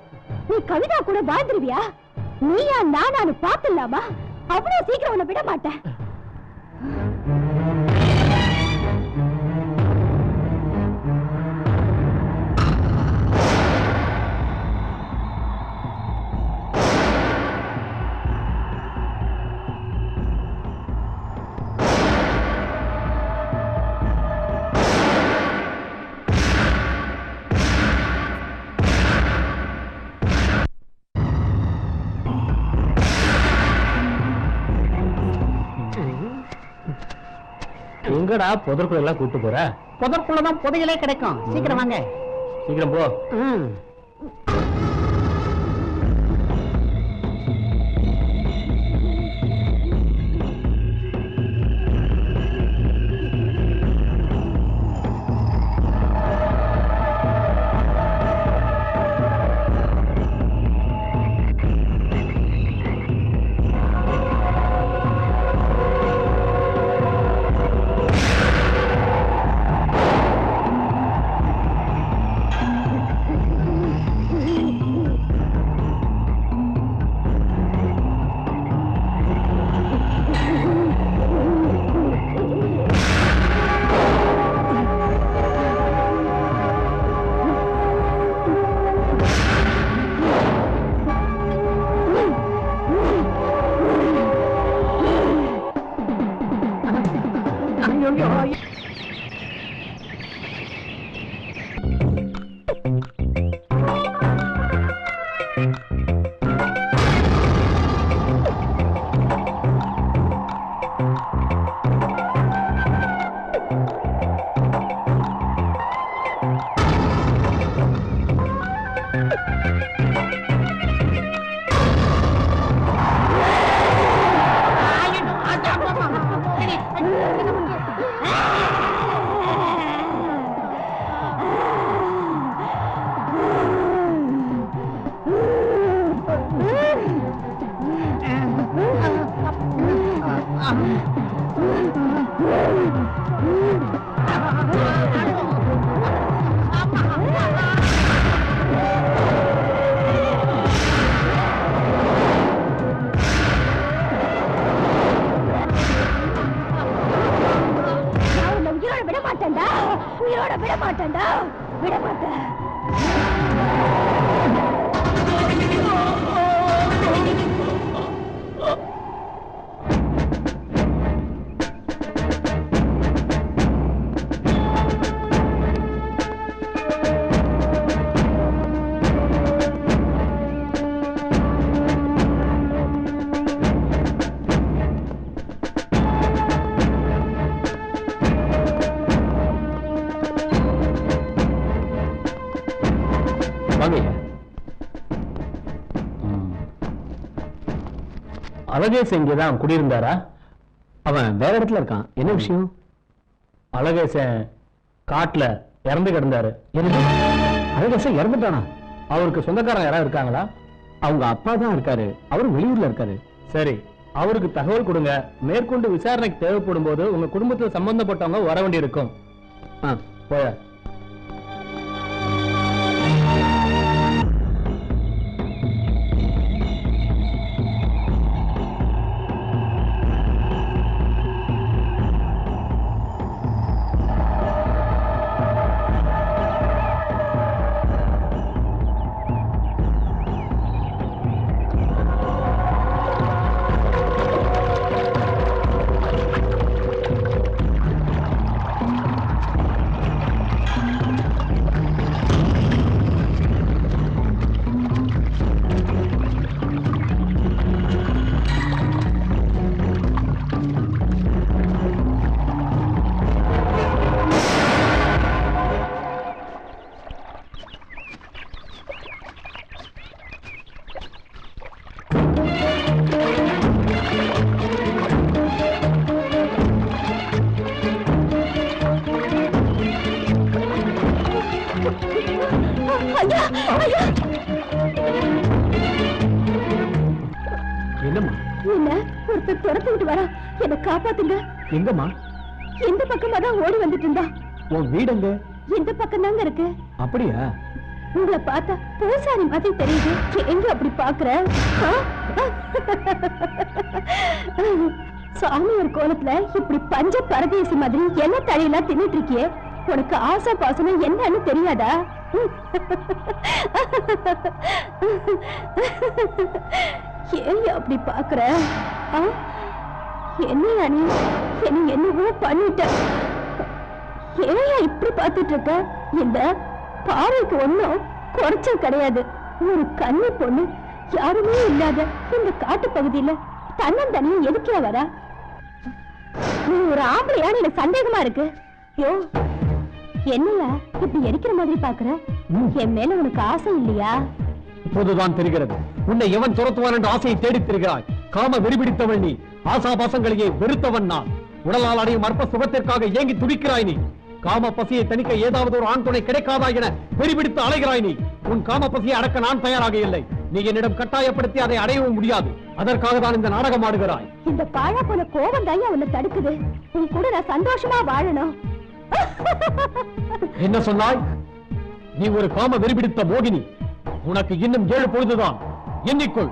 நீ கவிதா கூட வாழ்ந்துருவியா? நீயா நானானு பாத்துலாமா? அவ்வளவு சீக்கிரம் உன்னை விட மாட்டேன். எங்கடா புதற்குள்ள எல்லாம் கூட்டு போற? புதற்குள்ளதான் புதையலே கிடைக்கும். சீக்கிரம் வாங்க. சீக்கிரம் போ. ஐயோ விட மாட்டேன்டா, விட மாட்டேன். அழகேச இங்கதான் குடியிருந்தாரா? அவன் வேற இடத்துல இருக்கான். என்ன விஷயம்? அழகேசன் காட்டுல இறந்து கிடந்தாரு. அழகேசன் இறந்துட்டானா? அவருக்கு சொந்தக்காரங்க யாராவது இருக்காங்களா? அவங்க அப்பா தான் இருக்காரு, அவரு வெளியூர்ல இருக்காரு. சரி, அவருக்கு தகவல் கொடுங்க. மேற்கொண்டு விசாரணைக்கு தேவைப்படும் போது உங்க குடும்பத்துல சம்பந்தப்பட்டவங்க வர வேண்டி இருக்கும். போய என்னம்மா? என்ன ஒருத்தர் துரத்துக்கிட்டு வரா, என்ன காப்பாத்துங்க. எங்கம்மா? இந்த பக்கமா தான் ஓடி வந்துட்டு இருந்தா. உன் வீடு எங்க? இந்த பக்கம் தாங்க இருக்கு. அப்படியா? உங்களை பார்த்தா பூசாரி மாதிரி தெரியுது. எங்க அப்படி பாக்குற? சாமியார் கோலத்துல இப்படி பஞ்ச பரதேசி மாதிரி என்ன தலையெல்லாம் தின்னுட்டு இருக்கியே, உனக்கு ஆசை பாசனம் என்னன்னு தெரியாதா? ஏன் அப்படி பாக்குற? என்ன நீ என்ன என்னவோ பண்ணிட்ட. ஏன் இப்படி பார்த்துட்டு இருக்க? இந்த பாறைக்கு ஒண்ணும் குறைச்சல் கிடையாது. ஒரு கன்னி பொண்ணு யாருமே இல்லாத இந்த காட்டு பகுதியில தன்னந்தனியும் எதுக்கே வர? நீ ஒரு ஆம்பளையான்னு எனக்கு சந்தேகமா இருக்கு. யோ, என்னையா இப்படி எரிக்கிற மாதிரி பாக்குற? என் மேல உனக்கு ஆசை இல்லையா? இப்போதுதான் தெரிகிறது. உன்னை எவன் துரத்துவான் என்ற ஆசையை தேடி திரிகிறாய். காம வெறிபிடித்தவள் நீ. ஆசாபாசங்களையே வெறுத்தவன் நான். உடலால் அடையும் அற்ப சுகத்திற்காக ஏங்கி துடிக்கிறாய் நீ. காம பசியை தணிக்க ஏதாவது ஒரு ஆண் துணை கிடைக்காதா என வெறிபிடித்து அலைகிறாய் நீ. உன் காம பசியை அடக்க நான் தயாராக இல்லை. நீ என்னிடம் கட்டாயப்படுத்தி அதை அடையவும் முடியாது. அதற்காக தான் இந்த நாடகம் ஆடுகிறாய். இந்த பாழா போல கோபம் தான் உன்னை தடுக்குது. உன் கூட நான் சந்தோஷமா வாழணும். என்ன சொன்னாய்? நீ ஒரு காம வெறிபிடித்த மோகினி. உனக்கு இன்னும் 7 பொழுதுதான். எண்ணிக்கொள்.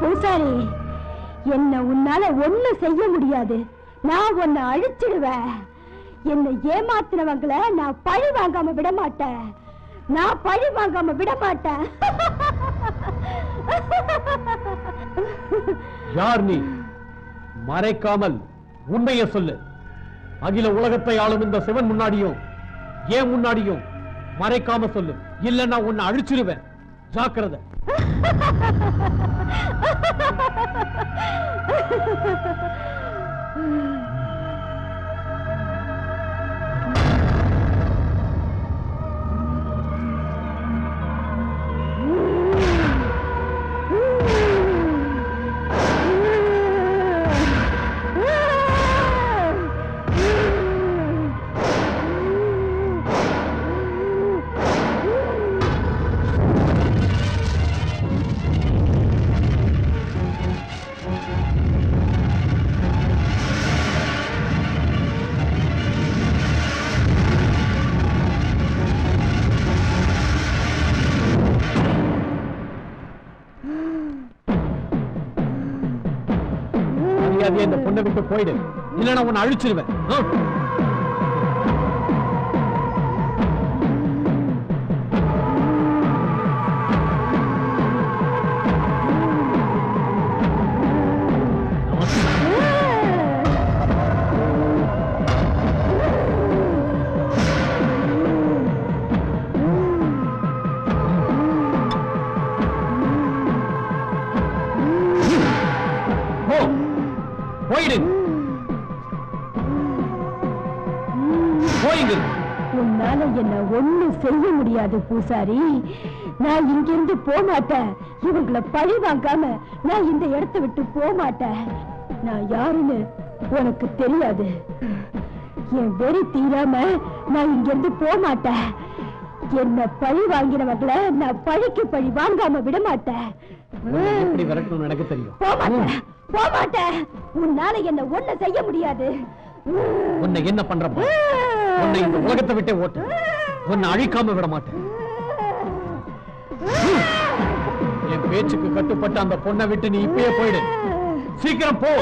பூசாரி, என்ன உன்னால ஒண்ணு செய்ய முடியாது. நான் உன்னை அழிச்சிடுவேன். என்னை ஏமாத்தினவங்களை நான் பழி வாங்காம விட மாட்டேன். நான் பழி வாங்காம விட மாட்டேன். யார் நீ? மறைக்காமல் உண்மையை சொல்லு. அகில உலகத்தை ஆளும் இந்த சிவன் முன்னாடியும் ஏன் முன்னாடியும் மறைக்காம சொல்லு. இல்லன்னா உன்னை அழிச்சிருவேன். ஜாக்கிரதை. இந்த பொண்ணை விட்டு போயிடு. இல்லைன்னா உன்னை அழிச்சிருவேன். உன்னால என்ன ஒண்ணு செய்ய முடியாது பூசாரி. நான் இங்கிருந்து போக மாட்டேன். இவங்களை பழி வாங்காம நான் இந்த இடத்தை விட்டு போக மாட்டேன். நான் யாருன்னு உனக்கு தெரியாது. என் வெறி தீராம நான் இங்கிருந்து போக மாட்டேன். என்ன பழி வாங்கினவங்களை நான் பழிக்கு பழி வாங்காம விட மாட்டேன். எனக்கு தெரியும். போக மாட்டேன். உன்னால என்ன ஒண்ணு செய்ய முடியாது. உன்னை என்ன பண்ற? உன்னை இந்த உலகத்தை விட்டே ஓட்டு. உன்னை அழிக்காம விட மாட்டேன். என் பேச்சுக்கு கட்டுப்பட்ட அந்த பொண்ணை விட்டு நீ இப்பயே போயிடு. சீக்கிரம் போ.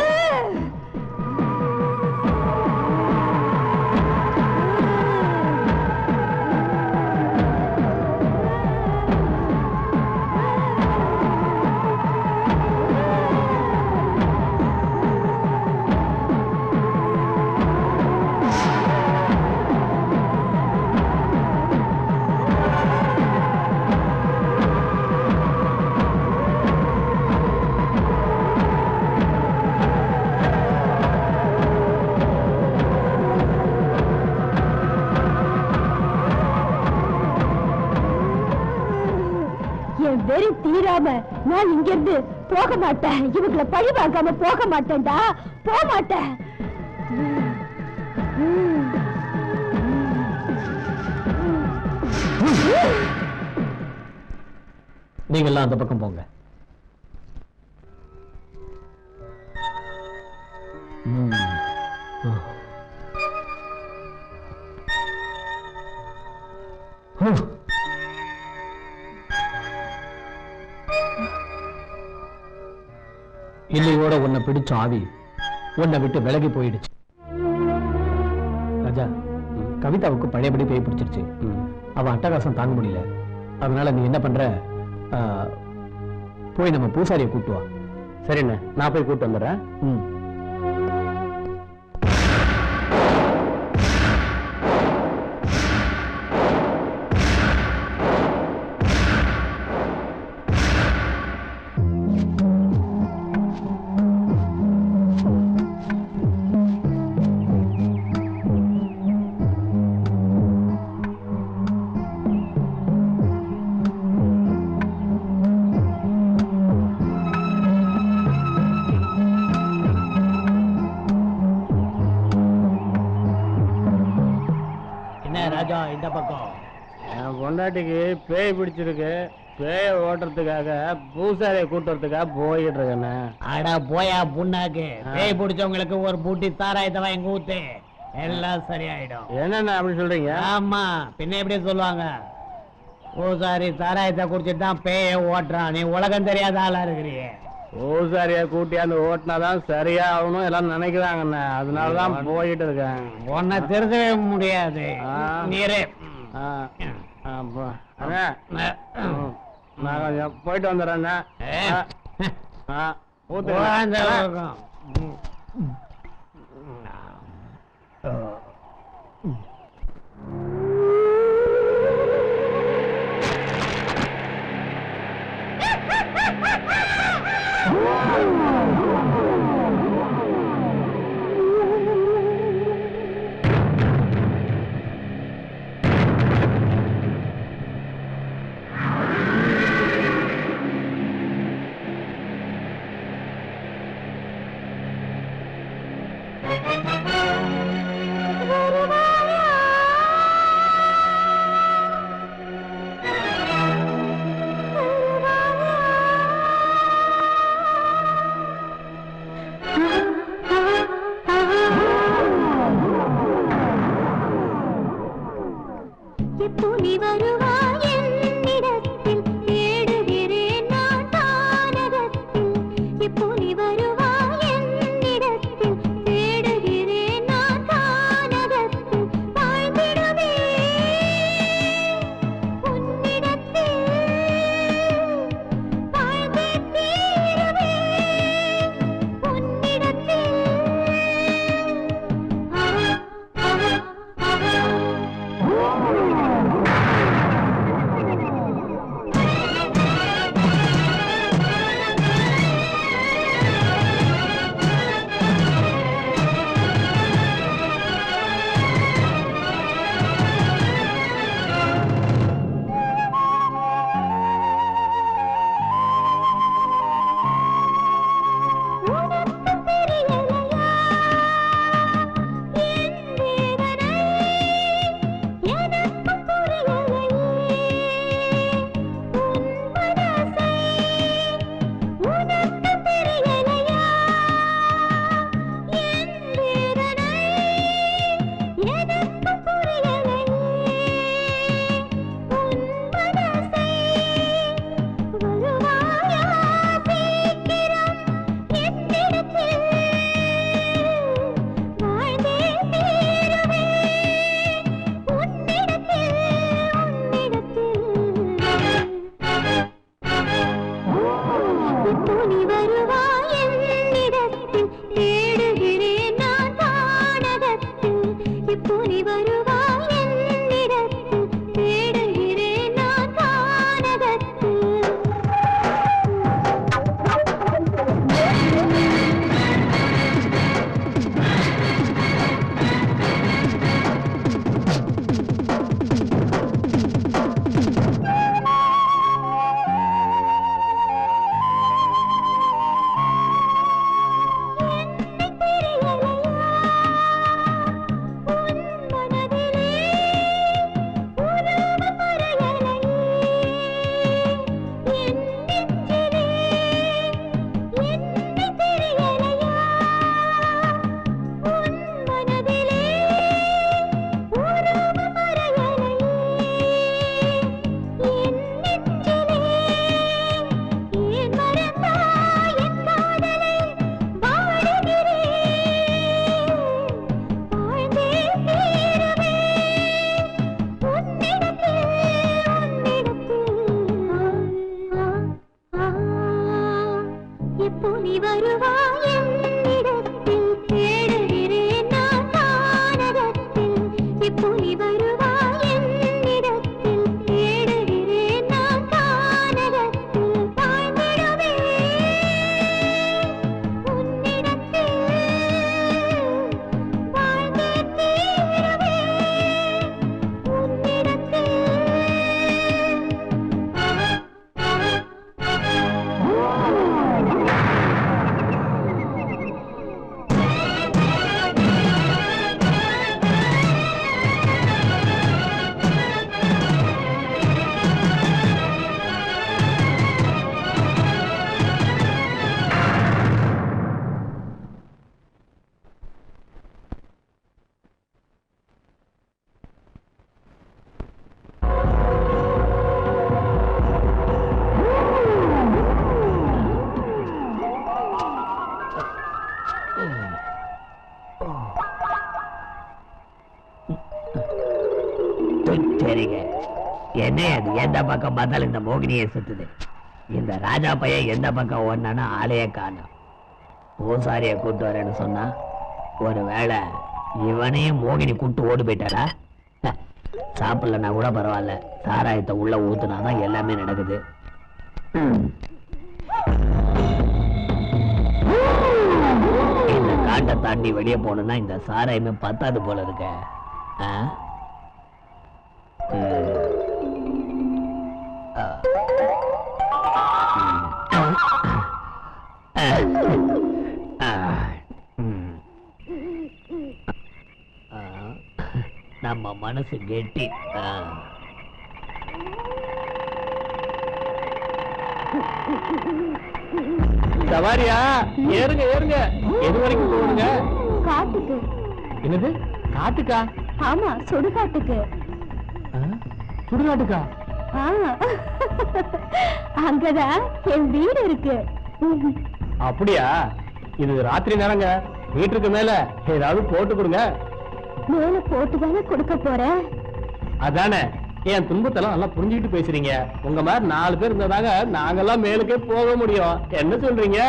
வெறி தீராம நான் இங்கிருந்து போக மாட்டேன். இவங்களை பழி வாங்காம போக மாட்டேன்டா. போக மாட்டேன். நீங்க எல்லாம் அந்த பக்கம் போங்க. இல்லையோட உன்னை பிடிச்ச ஆவி உன்னை விட்டு விலகி போயிடுச்சு. ராஜா, கவிதாவுக்கு பழையபடி பேய் பிடிச்சிருச்சு. அவ அட்டகாசம் தாங்க முடியல. அதனால நீ என்ன பண்ற, போய் நம்ம பூசாரியை கூட்டு வா. சரிண்ணே, நான் போய் கூட்டு வந்துடுறேன். ராஜா, இந்த பக்கம் என் பொண்டாட்டிக்கு பேய் பிடிச்சிருக்கு. பேய ஓட்டுறதுக்காக பூசாரியை கூட்டுறதுக்காக போயிட்டு இருக்கேன். அடா போயா புண்ணாக்கு. பேய் பிடிச்சவங்களுக்கு ஒரு பூட்டி சாராயத்தை வாங்கி ஊத்து, எல்லாம் சரியாயிடும். என்னென்ன அப்படி சொல்றீங்க? ஆமா, பின்ன எப்படி சொல்லுவாங்க? பூசாரி சாராயத்தை குடிச்சிட்டு தான் பேய ஓட்டுறான். நீ உலகம் தெரியாத ஆளா இருக்கிறிய. ஓசாரியா கூட்டியாந்து ஓட்டினாதான் சரியா ஆகணும் எல்லாம் நினைக்கிறாங்கண்ணே, அதனாலதான் போயிட்டு இருக்கேன். உன்னை திருத்தவே முடியாது. நீரே நான் கொஞ்சம் போயிட்டு வந்துடுறேண்ணே. என்ன அது எந்த பக்கம் பார்த்தாலும் இந்த மோகினியை சுத்துது. இந்த ராஜா பையன் எந்த பக்கம் ஓடினானா ஆளையே காணும். பூசாரிய கூட்டு வரேன்னு சொன்னா ஒருவேளை இவனையும் மோகினி கூட்டு ஓடி போயிட்டாரா? சாப்பிடலன்னா கூட பரவாயில்ல, சாராயத்தை உள்ள ஊத்துனாதான் எல்லாமே நடக்குது. இந்த காட்டை தாண்டி வெளியே போனா இந்த சாராயமே பத்தாது போல இருக்க. நம்ம மனசு கெட்டி. சவாரியா? ஏறுங்க ஏறுங்க. எது வரைக்கும் போகணுங்க? காட்டுக்கு. என்னது காட்டுக்கா? ஆமா, சுடுகாட்டுக்கு. சுடுகாட்டுக்கா? அங்கதான் என் வீடு இருக்கு. அப்படியா? இது ராத்திரி நேரங்க, வீட்டுக்கு மேல ஏதாவது போட்டு கொடுங்க. மேல போட்டுதானே கொடுக்க போறேன். அதானே, என் துன்பத்தெல்லாம் நல்லா புரிஞ்சுக்கிட்டு பேசுறீங்க. உங்க மாதிரி 4 பேர் இருந்ததாக நாங்கெல்லாம் மேலுக்கே போக முடியும். என்ன சொல்றீங்க?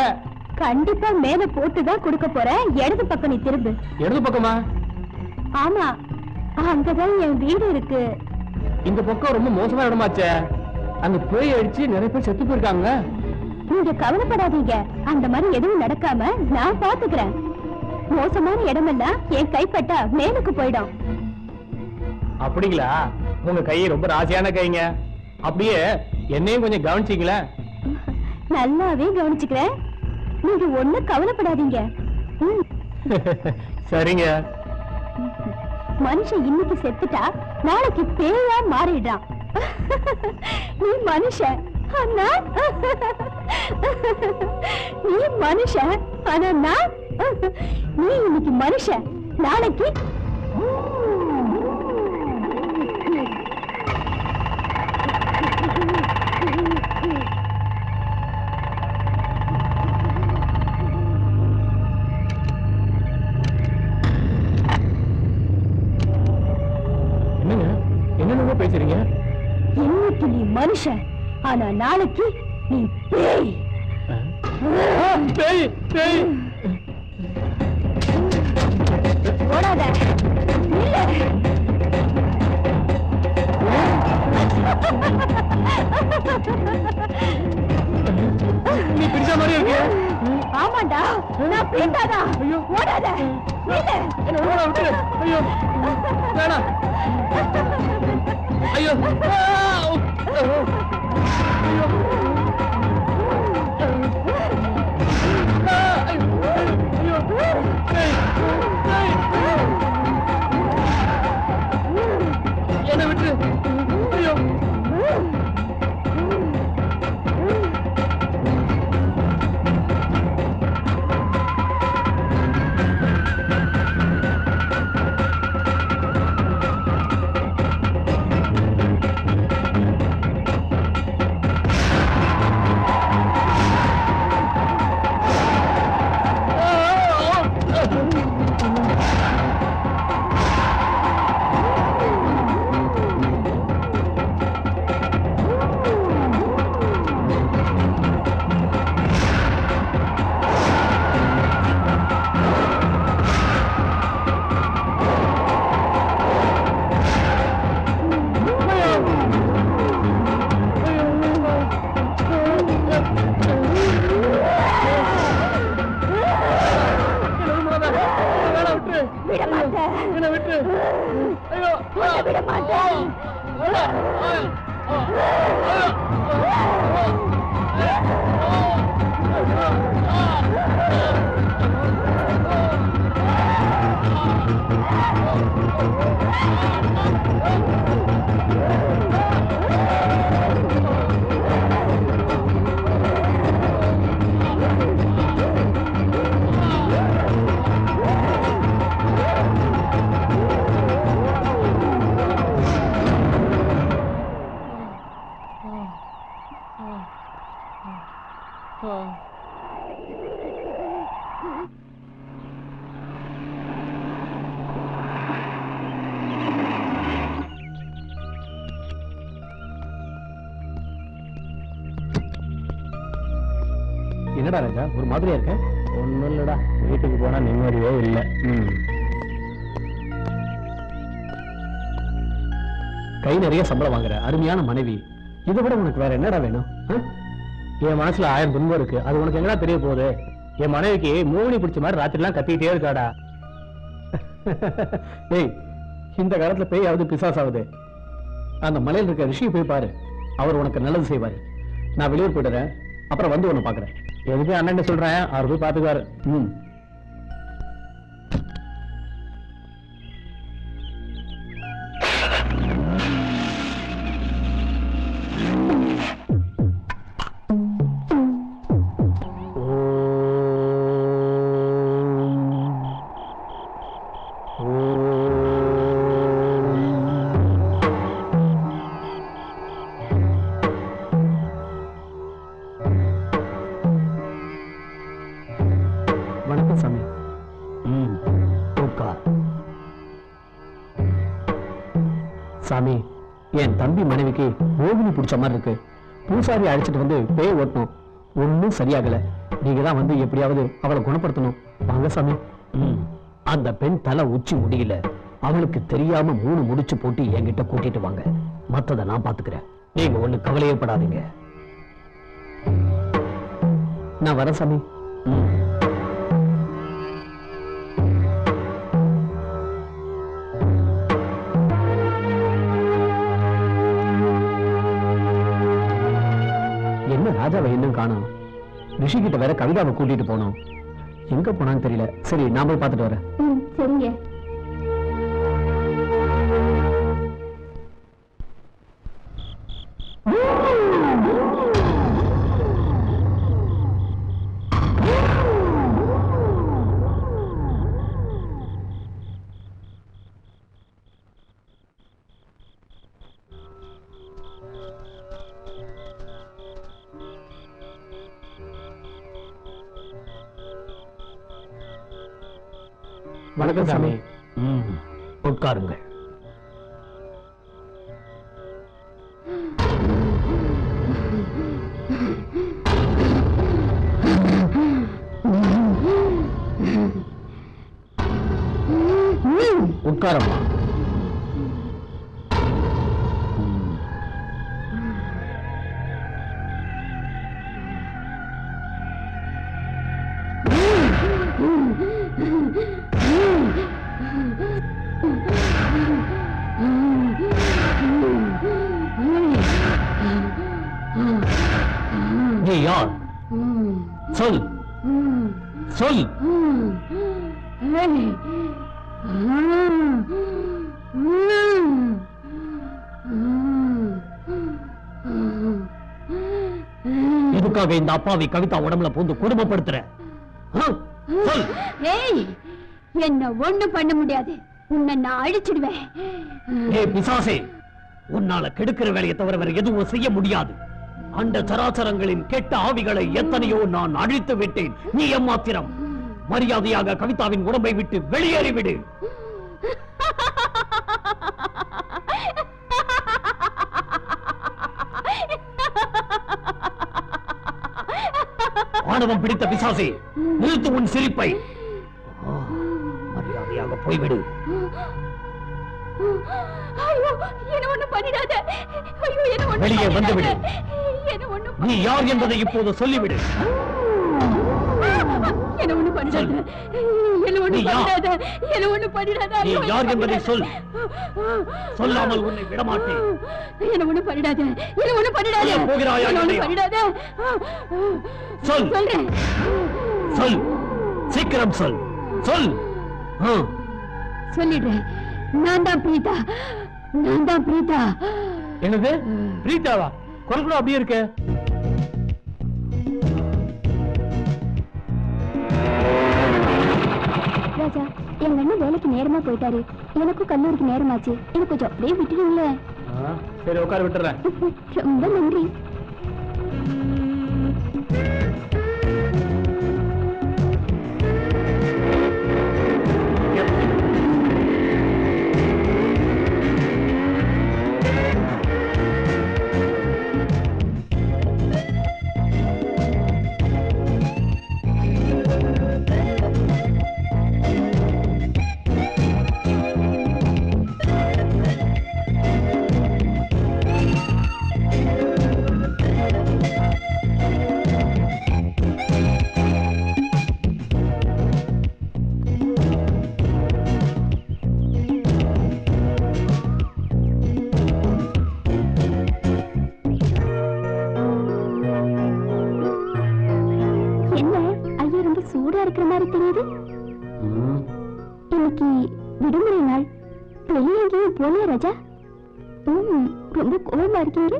கண்டிப்பா மேல போட்டுதான் கொடுக்க போறேன். இடது பக்கம் நீ திரும்பு. இடது பக்கமா? ஆமா, அங்கதான் என் வீடு இருக்கு. இந்த பக்கம் ரொம்ப மோசமான இடமாச்சே. அங்க பேய் அடிச்சு நிறைய பேர் செத்து போயிருக்காங்க. நீங்க கவலைப்படாதீங்க, அந்த மாதிரி எதுவும் நடக்காம நான் பாத்துக்கிறேன். மோசமான இடமெல்லாம் என் கைப்பட்டா மேலுக்கு போயிடும். அப்படிங்களா? உங்க கை ரொம்ப ராசியான கைங்க. அப்படியே என்னையும் கொஞ்சம் கவனிச்சிங்களா? நல்லாவே கவனிச்சுக்கிறேன். நீங்க ஒண்ணு கவலைப்படாதீங்க. சரிங்க. மனுஷன் இன்னைக்கு செத்துட்டா நாளைக்கு பேயா மாறிடுறான். நீ மனுஷன் ஆனா நீ மனுஷன் ஆனா நான் நீ இன்னைக்கு மனுஷன், நாளைக்கு என்னங்க என்னென்ன பேசுறீங்க? இன்னைக்கு நீ மனுஷன் ஆனா நாளைக்கு நீ பேய். பேய் பேய். ஓடாத, இல்ல. நீ பிடிச்ச மாதிரி இருக்கு. ஆமாண்டா, நான் பீட்டாதா. ஓடாத, இல்ல. என்ன ஓட விட்டு. ஐயோ வேணாம். ஐயோ ஐயோ. என்ன விட்டு. ஐயோ என்னடா ராஜா ஒரு மாதிரியா இருக்க? ஒண்ணும் இல்லடா, வீட்டுக்கு போனா நிம்மதியே இல்லை. கை நிறைய சம்பளம் வாங்குற அருமையான மனைவி, இதை விட உனக்கு வேற என்னடா வேணும்? என் மனசுல 1000 துன்பம் இருக்கு, அது உனக்கு எங்கடா தெரிய போகுது? என் மனைவிக்கு மோகினி பிடிச்ச மாதிரி ராத்திரி எல்லாம் கத்திக்கிட்டே இருக்காடா. ஏய், இந்த காலத்துல பேயாவது பிசாசாவது, அந்த மலையில் இருக்க ரிஷியை போய் பாரு, அவர் உனக்கு நல்லது செய்வாரு. நான் வெளியூர் போயிடுறேன், அப்புறம் வந்து உன்னை பாக்குறேன். எதுக்கு அண்ணன் சொல்றேன், அவர் போய் பாத்துக்காரு. வணக்கம் சாமி. சாமி, என் தம்பி மனைவிக்கு மோகினி பிடிச்ச மாதிரி இருக்கு. பூசாரி அழைச்சிட்டு வந்து பேய் ஓட்டணும், ஒன்னும் சரியாகல. நீங்க தான் வந்து எப்படியாவது அவளை குணப்படுத்தணும். வாங்க சாமி. அந்த பெண் தலை உச்சி முடியல, அவளுக்கு தெரியாம 3 முடிச்சு போட்டு என்கிட்ட கூட்டிட்டு வாங்க. மத்தத நான் பாத்துக்கிறேன், நீங்க ஒண்ணு கவலையே படாதீங்க. நான் வரேன் சாமி. என்ன ராஜாவை இன்னும் காணோம்? ரிஷி கிட்ட வேற கவிதாவை கூட்டிட்டு போனோம், எங்க போனான்னு தெரியல. சரி, நான் போய் பார்த்துட்டு வரேன். சரிங்க. வணக்கம் சாமி. உட்காருங்கள். உட்காரம்மா. நீ யார்? சொல் சொல். எதுக்காக இந்த அப்பாவி கவிதா உடம்புல பூந்து குடும்பப்படுத்துற? சொல். ஏய், என்ன ஒண்ணு பண்ண முடியாது, உன்னை நான் அழிச்சிடுவேன். ஏய் பிசாசே, உன்னால கெடுக்கிற வேலையை தவிர வேற எதுவும் செய்ய முடியாது. அண்ட சராசரங்களின் கெட்ட ஆவிகளை எத்தனையோ நான் அழித்து விட்டேன். நீ எம்மாத்திரம். மரியாதையாக கவிதாவின் உடம்பை விட்டு வெளியேறிவிடு. ஆணவம் பிடித்த பிசாசே, நிறுத்து உன் சிரிப்பை. மரியாதையாக போய்விடு. வெளியே வந்துவிடு. நீ யார் என்பதை இப்போது சொல்லிவிடு. நீ யார் என்பதை சொல். சொல்லாமல் உன்னை விடமாட்டேன். போகிறாயா? சொல் சொல், சீக்கிரம் சொல். சொல். சொல்லிடுறேன். நான் தான் பிரீதா. நான் தான் பிரீதா. என்னது பிரீதாவா? குரல் கூட அப்படியே இருக்கு. ராஜா, எங்க அண்ணன் வேலைக்கு நேரமா போயிட்டாரு, எனக்கும் கல்லூரிக்கு நேரமாச்சு. எனக்கு கொஞ்சம் அப்படியே விட்டுடுங்களே. சரி, உட்கார விட்டுறேன். ரொம்ப நன்றி. மாதிரி தெரியுது? இன்னைக்கு விடுமுறை நாள், வெளியே எங்கேயும் போலியா ராஜா? ரொம்ப கோபமா இருக்கீங்க.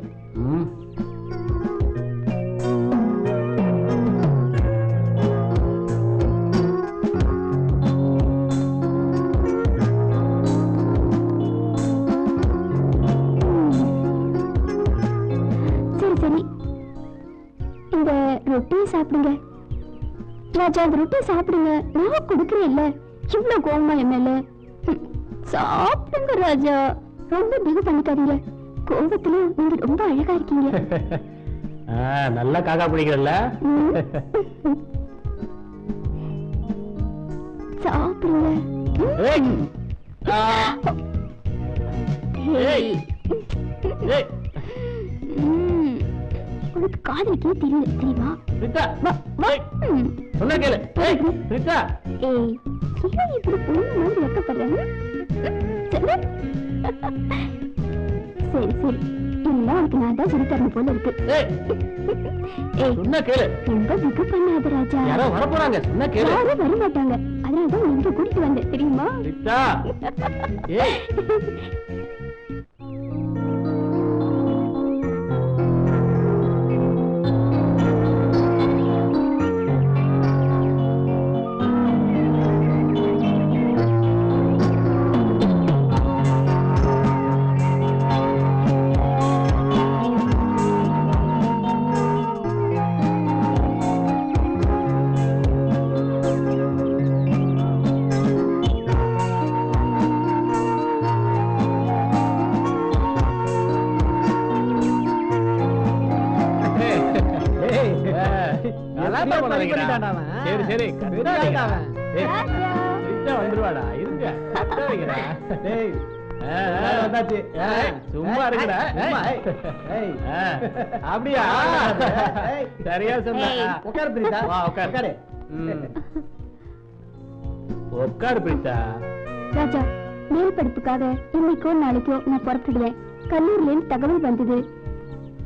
சரி சரி, இந்த ரொட்டியை சாப்பிடுங்க ராஜா. அந்த ரொட்டியை சாப்பிடுங்க, நான் கொடுக்குறேன் இல்ல. இவ்வளவு கோவமா என் மேல? சாப்பிடுங்க ராஜா, ரொம்ப பிகு பண்ணிக்காதீங்க. கோபத்துல நீங்க ரொம்ப அழகா இருக்கீங்க. நல்லா காக்கா பிடிக்கிறல்ல? சாப்பிடுங்க. உனக்கு காதலிக்கே தெரியல தெரியுமா? சொன்ன கேளு. ஏய், ஏன் இப்படி பொண்ணு மாதிரி வெக்கப்படுறாங்க? சரி சரி, எல்லாம் உனக்கு நான் தான் சொல்லி தரணும் போல இருக்கு. சொன்ன கேளு. ரொம்ப பிகு பண்ணாத ராஜா. யாரோ வர போறாங்க, சொன்ன கேளு. யாரும் வர மாட்டாங்க, அதனாலதான் இங்க கூட்டிட்டு வந்தேன் தெரியுமா? ஏய் சரி சரி, வந்துருவாடா. இருங்க, சும்மா இருக்குடா. அப்படியா? சரியா சொன்ன. உட்காரு பிரீதா. உட்காரு உட்காரு பிரீதா. ராஜா, மேல் படிப்புக்காக இன்னைக்கோ நாளைக்கோ நான் புறப்படுவேன். கல்லூரில இருந்து தகவல் வந்தது.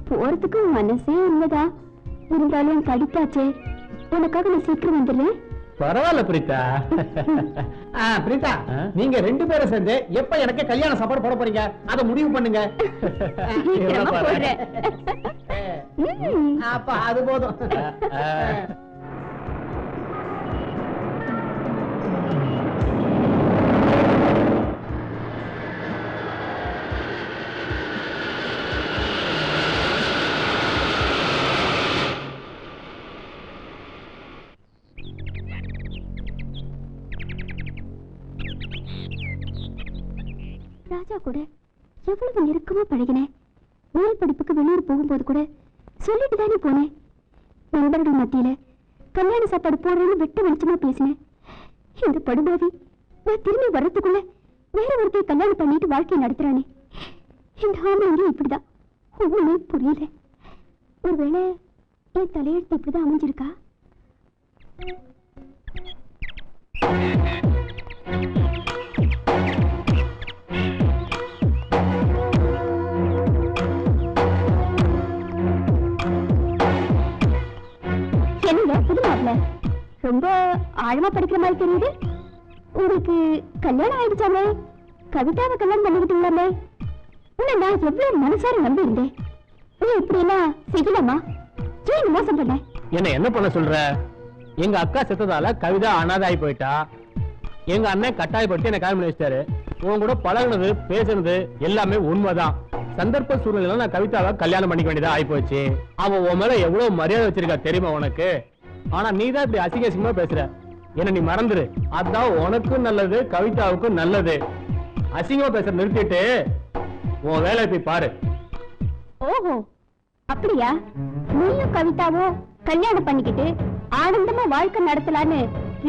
போறதுக்கு மனசே இல்லதா, இருந்தாலும் படித்தாச்சே, உனக்காக நான் சீக்கிரம் வந்துடுறேன். பரவாயில்ல பிரீதா. பிரீதா, நீங்க 2 பேரும் சேர்ந்து எப்ப எனக்கு கல்யாண சாப்பாடு போட போறீங்க அதை முடிவு பண்ணுங்க. சீக்கிரமா போடுறேன். அப்ப அது போதும். ராஜா கூட எவ்வளவு நெருக்கமா பழகினேன். மேல் படிப்புக்கு வெளியூர் போகும்போது கூட சொல்லிட்டு தானே போனேன். நண்பர்கள் மத்தியில கல்யாண சாப்பாடு போடுறேன்னு வெட்ட வெளிச்சமா பேசினேன். இந்த படுபாவி நான் திரும்பி வர்றதுக்குள்ள வேற ஒருத்தைய கல்யாணம் பண்ணிட்டு வாழ்க்கையை நடத்துறானே. இந்த ஆம்பளைங்க இப்படிதான், ஒண்ணுமே புரியல. ஒருவேளை என் தலையெழுத்து இப்படிதான் அமைஞ்சிருக்கா? என்னங்க புது மாப்பிள்ள, ரொம்ப ஆழமா படிக்கிற மாதிரி தெரியுது. உங்களுக்கு கல்யாணம் ஆயிடுச்சாமே, கவிதாவை கல்யாணம் பண்ணிக்கிட்டீங்களாமே. உன்னை நான் எவ்வளவு மனசார நம்பி இருந்தேன். நீ இப்படி எல்லாம் செய்யலாமா? ஏன் மோசம் பண்ண? என்ன பண்ண சொல்ற? எங்க அக்கா செத்ததால கவிதா அனாதை போயிட்டா. எங்க அண்ணன் கட்டாயப்பட்டு என்ன கல்யாணம் பண்ணி வச்சிட்டாரு. உன் கூட பழகுனது பேசுனது எல்லாமே உண்மைதான். சந்தர்ப்ப சூழ்நிலை நான் கவிதாவை கல்யாணம் பண்ணிக்க வேண்டியதா ஆயி போச்சு. அவ உன் மேல எவ்வளவு மரியாதை வச்சிருக்கா தெரியுமா உனக்கு? ஆனா நீ தான் இப்படி அசிங்கமா பேசுற. என்ன நீ மறந்துரு. அதான் உனக்கும் நல்லது, கவிதாவுக்கும் நல்லது. அசிங்கமா பேசுற நிறுத்திட்டு உன் வேலையை போய் பாரு. ஓஹோ, அப்படியா? நீயும் கவிதாவும் கல்யாணம் பண்ணிக்கிட்டு ஆனந்தமா வாழ்க்கை நடத்தலான்னு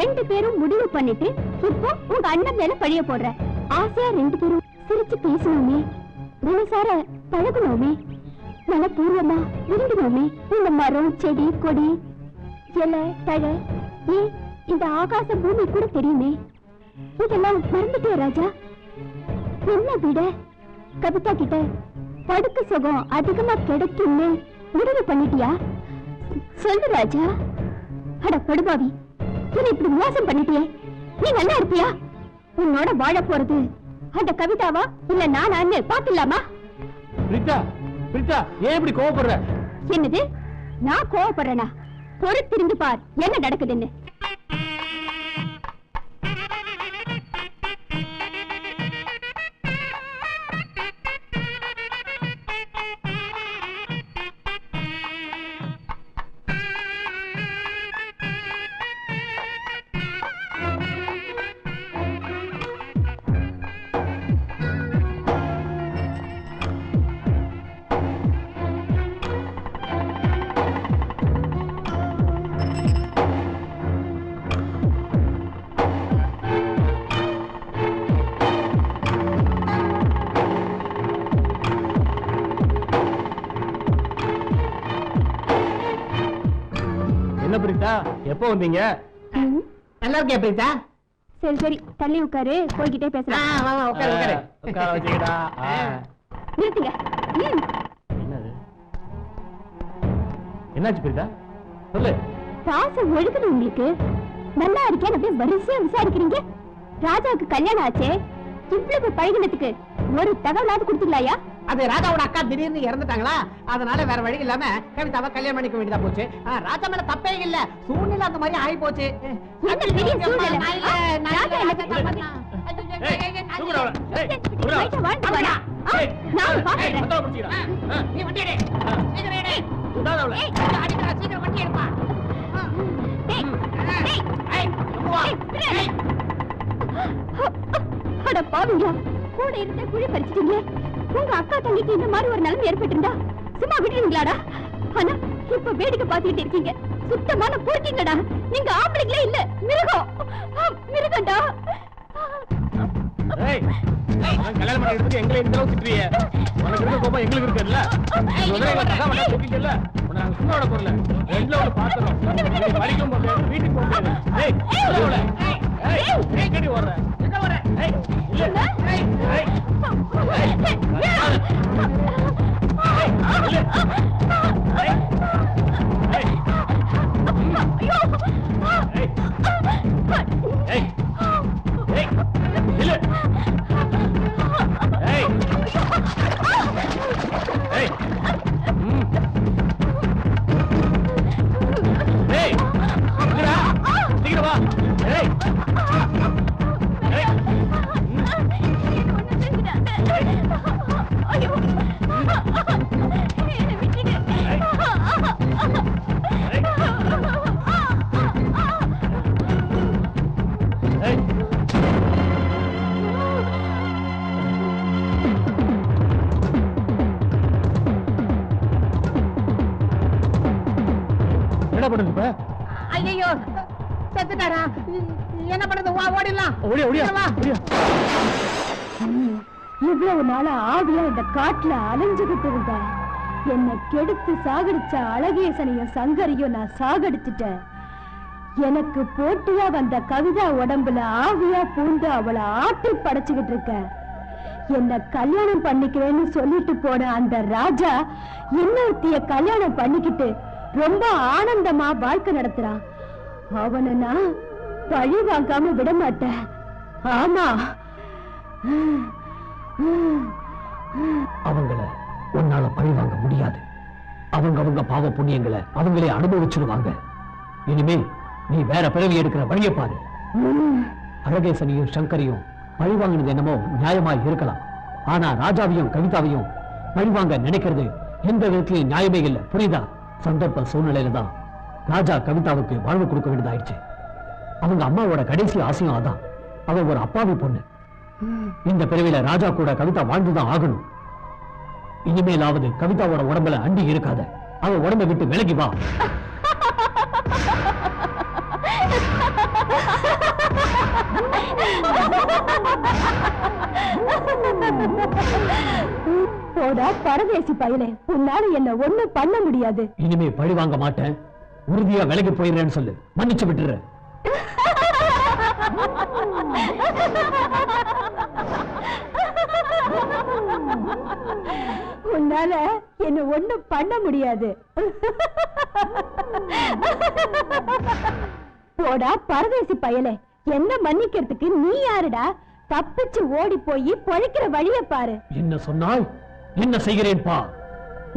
2 பேரும் முடிவு பண்ணிட்டு இப்போ உங்க அண்ணன் மேல பழிய போடுற. ஆசையா 2 பேரும் சிரிச்சு பேசணுமே, மனசார பழகணுமே, மனப்பூர்வமா விரும்பணுமே. இந்த மரம், செடி, கொடி, இலை, தழை, ஏன் இந்த ஆகாச பூமி கூட தெரியுமே. இதெல்லாம் மறந்துட்டே ராஜா? என்ன விட கவிதா கிட்ட படுக்க சுகம் அதிகமா கிடைக்கும்னு முடிவு பண்ணிட்டியா? சொல்லு ராஜா. அட படுபாவி, என்ன இப்படி மோசம் பண்ணிட்டியே? நீ நல்லா இருப்பியா? உன்னோட வாழ போறது அந்த கவிதாவா இல்ல நானான்னு பாத்துலாமா? பிரீதா, பிரீதா, ஏன் இப்படி கோவப்படுற? என்னது? நான் கோவப்படுறேனா? பொறுத்திருந்து பார் என்ன நடக்குதுன்னு. என்ன பிரீதா, எப்போ வந்தீங்க? நல்லா இருக்கியா பிரீதா? சரி சரி தள்ளி உட்காரு, போய்கிட்டே பேசலாம். வா வா உட்காரு உட்காரு. உட்கார வச்சுக்கடா. நிறுத்துங்க. என்னது? என்னாச்சு பிரீதா, சொல்லு. பாசம் ஒழுகுது உங்களுக்கு. நல்லா இருக்கேன் அப்படியே வரிசையா விசாரிக்கிறீங்க. ராஜாவுக்கு கல்யாணம் ஆச்சே, இவ்வளவு பழகினத்துக்கு ஒரு தகவலாவது கொடுத்துக்கலாயா? அது ராஜாவோட அக்கா திடீர்னு இறந்துட்டாங்களா, அதனால வேற வழி இல்லாம கவிதாவை கல்யாணம் பண்ணிக்க வேண்டியதா போச்சு. ராஜா மேல தப்பே இல்ல, சூழ்நிலை அந்த மாதிரி ஆகி போச்சு. என்ன பெரிய சூழ்நிலை? ராஜா என்ன கல்யாணம் நான் பாக்குறேன். நீ வண்டி எடு. சீக்கிரம் எடு. அடிக்கிறா, சீக்கிரம் வண்டி எடுப்பா. அட பாவிங்க, கூட இருந்த குழி பறிச்சிட்டீங்க. உங்க அக்கா தங்கிக்கு இந்த மாதிரி ஒரு நிலைமை ஏற்பட்டிருந்தா சும்மா விடுவீங்களாடா? ஆனா இப்ப வேடிக்கை பார்த்துக்கிட்டு இருக்கீங்க. சுத்தமான பொறுக்கீங்கடா நீங்க. ஆம்பளைங்களே இல்ல, மிருகம். மிருகம்டா. கல்யாணம் பண்ணிட்டு எங்களை இந்த அளவுக்கு திட்டுறியே, உனக்கு இருக்க கோபம் எங்களுக்கு இருக்குல்ல? நாங்க சும்மா விட போறல, ரெண்டுல ஒரு பாத்திரம் படிக்கும் போது வீட்டுக்கு போக ஓடுற ஐயோ செத்துட்டாரா? என்ன பண்ணுது? ஓடிடலாம். இவ்வளவு நாளா ஆவியா இந்த காட்டுல அலைஞ்சுகிட்டு இருந்தேன். என்னை கெடுத்து சாகடிச்ச அழகேசனையும் சங்கரையும் நான் சாகடிச்சுட்டேன். எனக்கு போட்டியா வந்த கவிதா உடம்புல ஆவியா பூந்து அவளை ஆட்டி படைச்சுக்கிட்டு இருக்க. என்ன கல்யாணம் பண்ணிக்கிறேன்னு சொல்லிட்டு போன அந்த ராஜா இன்னொருத்திய கல்யாணம் பண்ணிக்கிட்டு ரொம்ப ஆனந்தமா வாழ்க்கை நடத்துறான். அவனை நான் பழி வாங்காம விட மாட்டேன். ஆமா, அவங்கள உன்னால பழி வாங்க முடியாது. அவங்க பாவ புண்ணியங்களை அவங்களே அனுபவிச்சிருவாங்க. இனிமே நீ வேற பிறவி எடுக்கிற வழியை பாரு. அழகேசனையும் சங்கரையும் பழி வாங்கினது என்னமோ நியாயமா இருக்கலாம். ஆனா ராஜாவையும் கவிதாவையும் பழி வாங்க நினைக்கிறது எந்த விதத்திலையும் நியாயமே இல்லை. புரியுதா? சந்தர்ப்ப சூழ்நிலையில தான் ராஜா கவிதாவுக்கு வாழ்வு கொடுக்க வேண்டியதாயிடுச்சு. அவங்க அம்மாவோட கடைசி ஆசையும் அதான். அவ ஒரு அப்பாவி பொண்ணு. இந்த பிறவில ராஜா கூட கவிதா வாழ்ந்துதான் ஆகணும். இனிமேலாவது கவிதாவோட உடம்புல அண்டி இருக்காத. அவ உடம்பை விட்டு விலகி வா. போடா பரதேசி பயலே, உன்னால என்ன ஒண்ணு பண்ண முடியாது. இனிமே பழி வாங்க மாட்டேன். உறுதியா விலகி போயிடுறேன்னு சொல்லு. மன்னிச்சு விட்டுற. உன்னால என்ன ஒண்ணு பண்ண முடியாது. போடா பரதேசி பயலே, என்ன மன்னிக்கிறதுக்கு நீ யாருடா? தப்பிச்சு ஓடி போய் பொழைக்கிற வழிய பாரு. என்ன சொன்னாய்? என்ன செய்கிறேன் பா?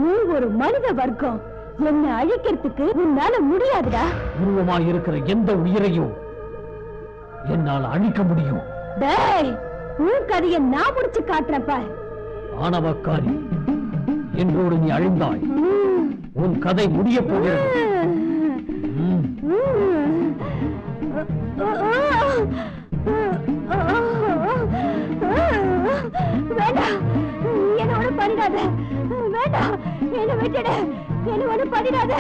நீ ஒரு மனித வர்க்கம், என்ன அழிக்கிறதுக்கு உன்னால முடியாதுடா. உருவமாய் இருக்கிற எந்த உயிரையும் என்னால் அழிக்க முடியும். டேய், உன் கதையை நான் முடிச்சு காட்டுறேன் பார். ஆணவக்காரி, என்றோடு நீ அழிந்தாய். உன் கதை முடிய போகிறது. வேண்டாம், என்ன ஒண்ணு பண்ணிடாத. வேண்டாம், என்ன விட்டுடு. என்ன ஒண்ணு பண்ணிடாத.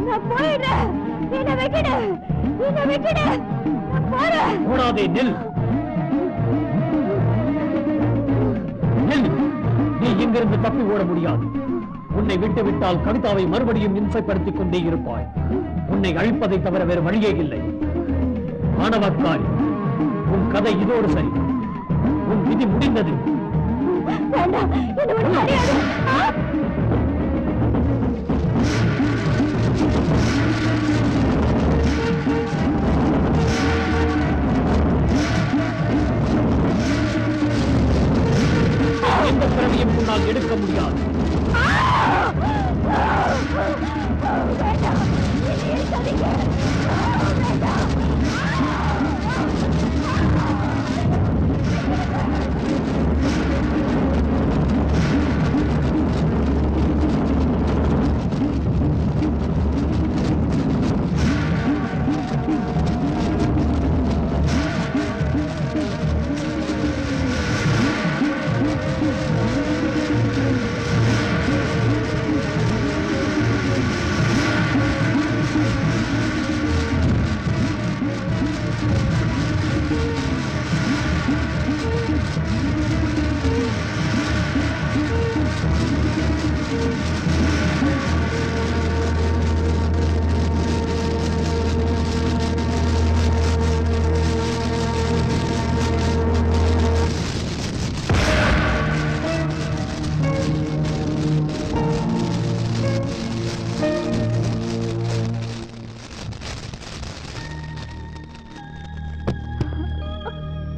நான் போயிடுறேன். என்ன விட்டுடு. என்ன விட்டுடு. நான் போறேன். ஓடாதே, நெல். நெல். நீ இங்கிருந்து தப்பி ஓட முடியாது. உன்னை விட்டு விட்டால் கவிதாவை மறுபடியும் இம்சைப்படுத்திக் கொண்டே இருப்பாய். உன்னை அழிப்பதை தவிர வேறு வழியே இல்லை. ஆணவக்காரி, உன் கதை இதோடு சரி. உன் விதி முடிந்தது. வேண்டாம், என்ன ஒண்ணு பண்ணிடாத. எந்த பிறவியும் உன்னால் எடுக்க முடியாது. வேண்டாம், என்னை தடுங்க. வேண்டாம்.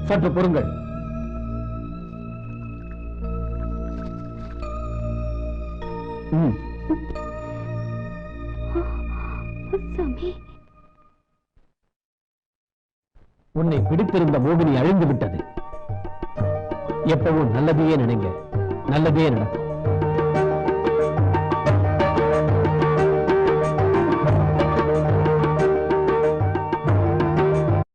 சற்று பொறுங்கள். சாமி, உன்னை பிடித்திருந்த மோகினி அழிந்து விட்டது. எப்பவும் நல்லதையே நினைங்க, நல்லதே நடக்கும்.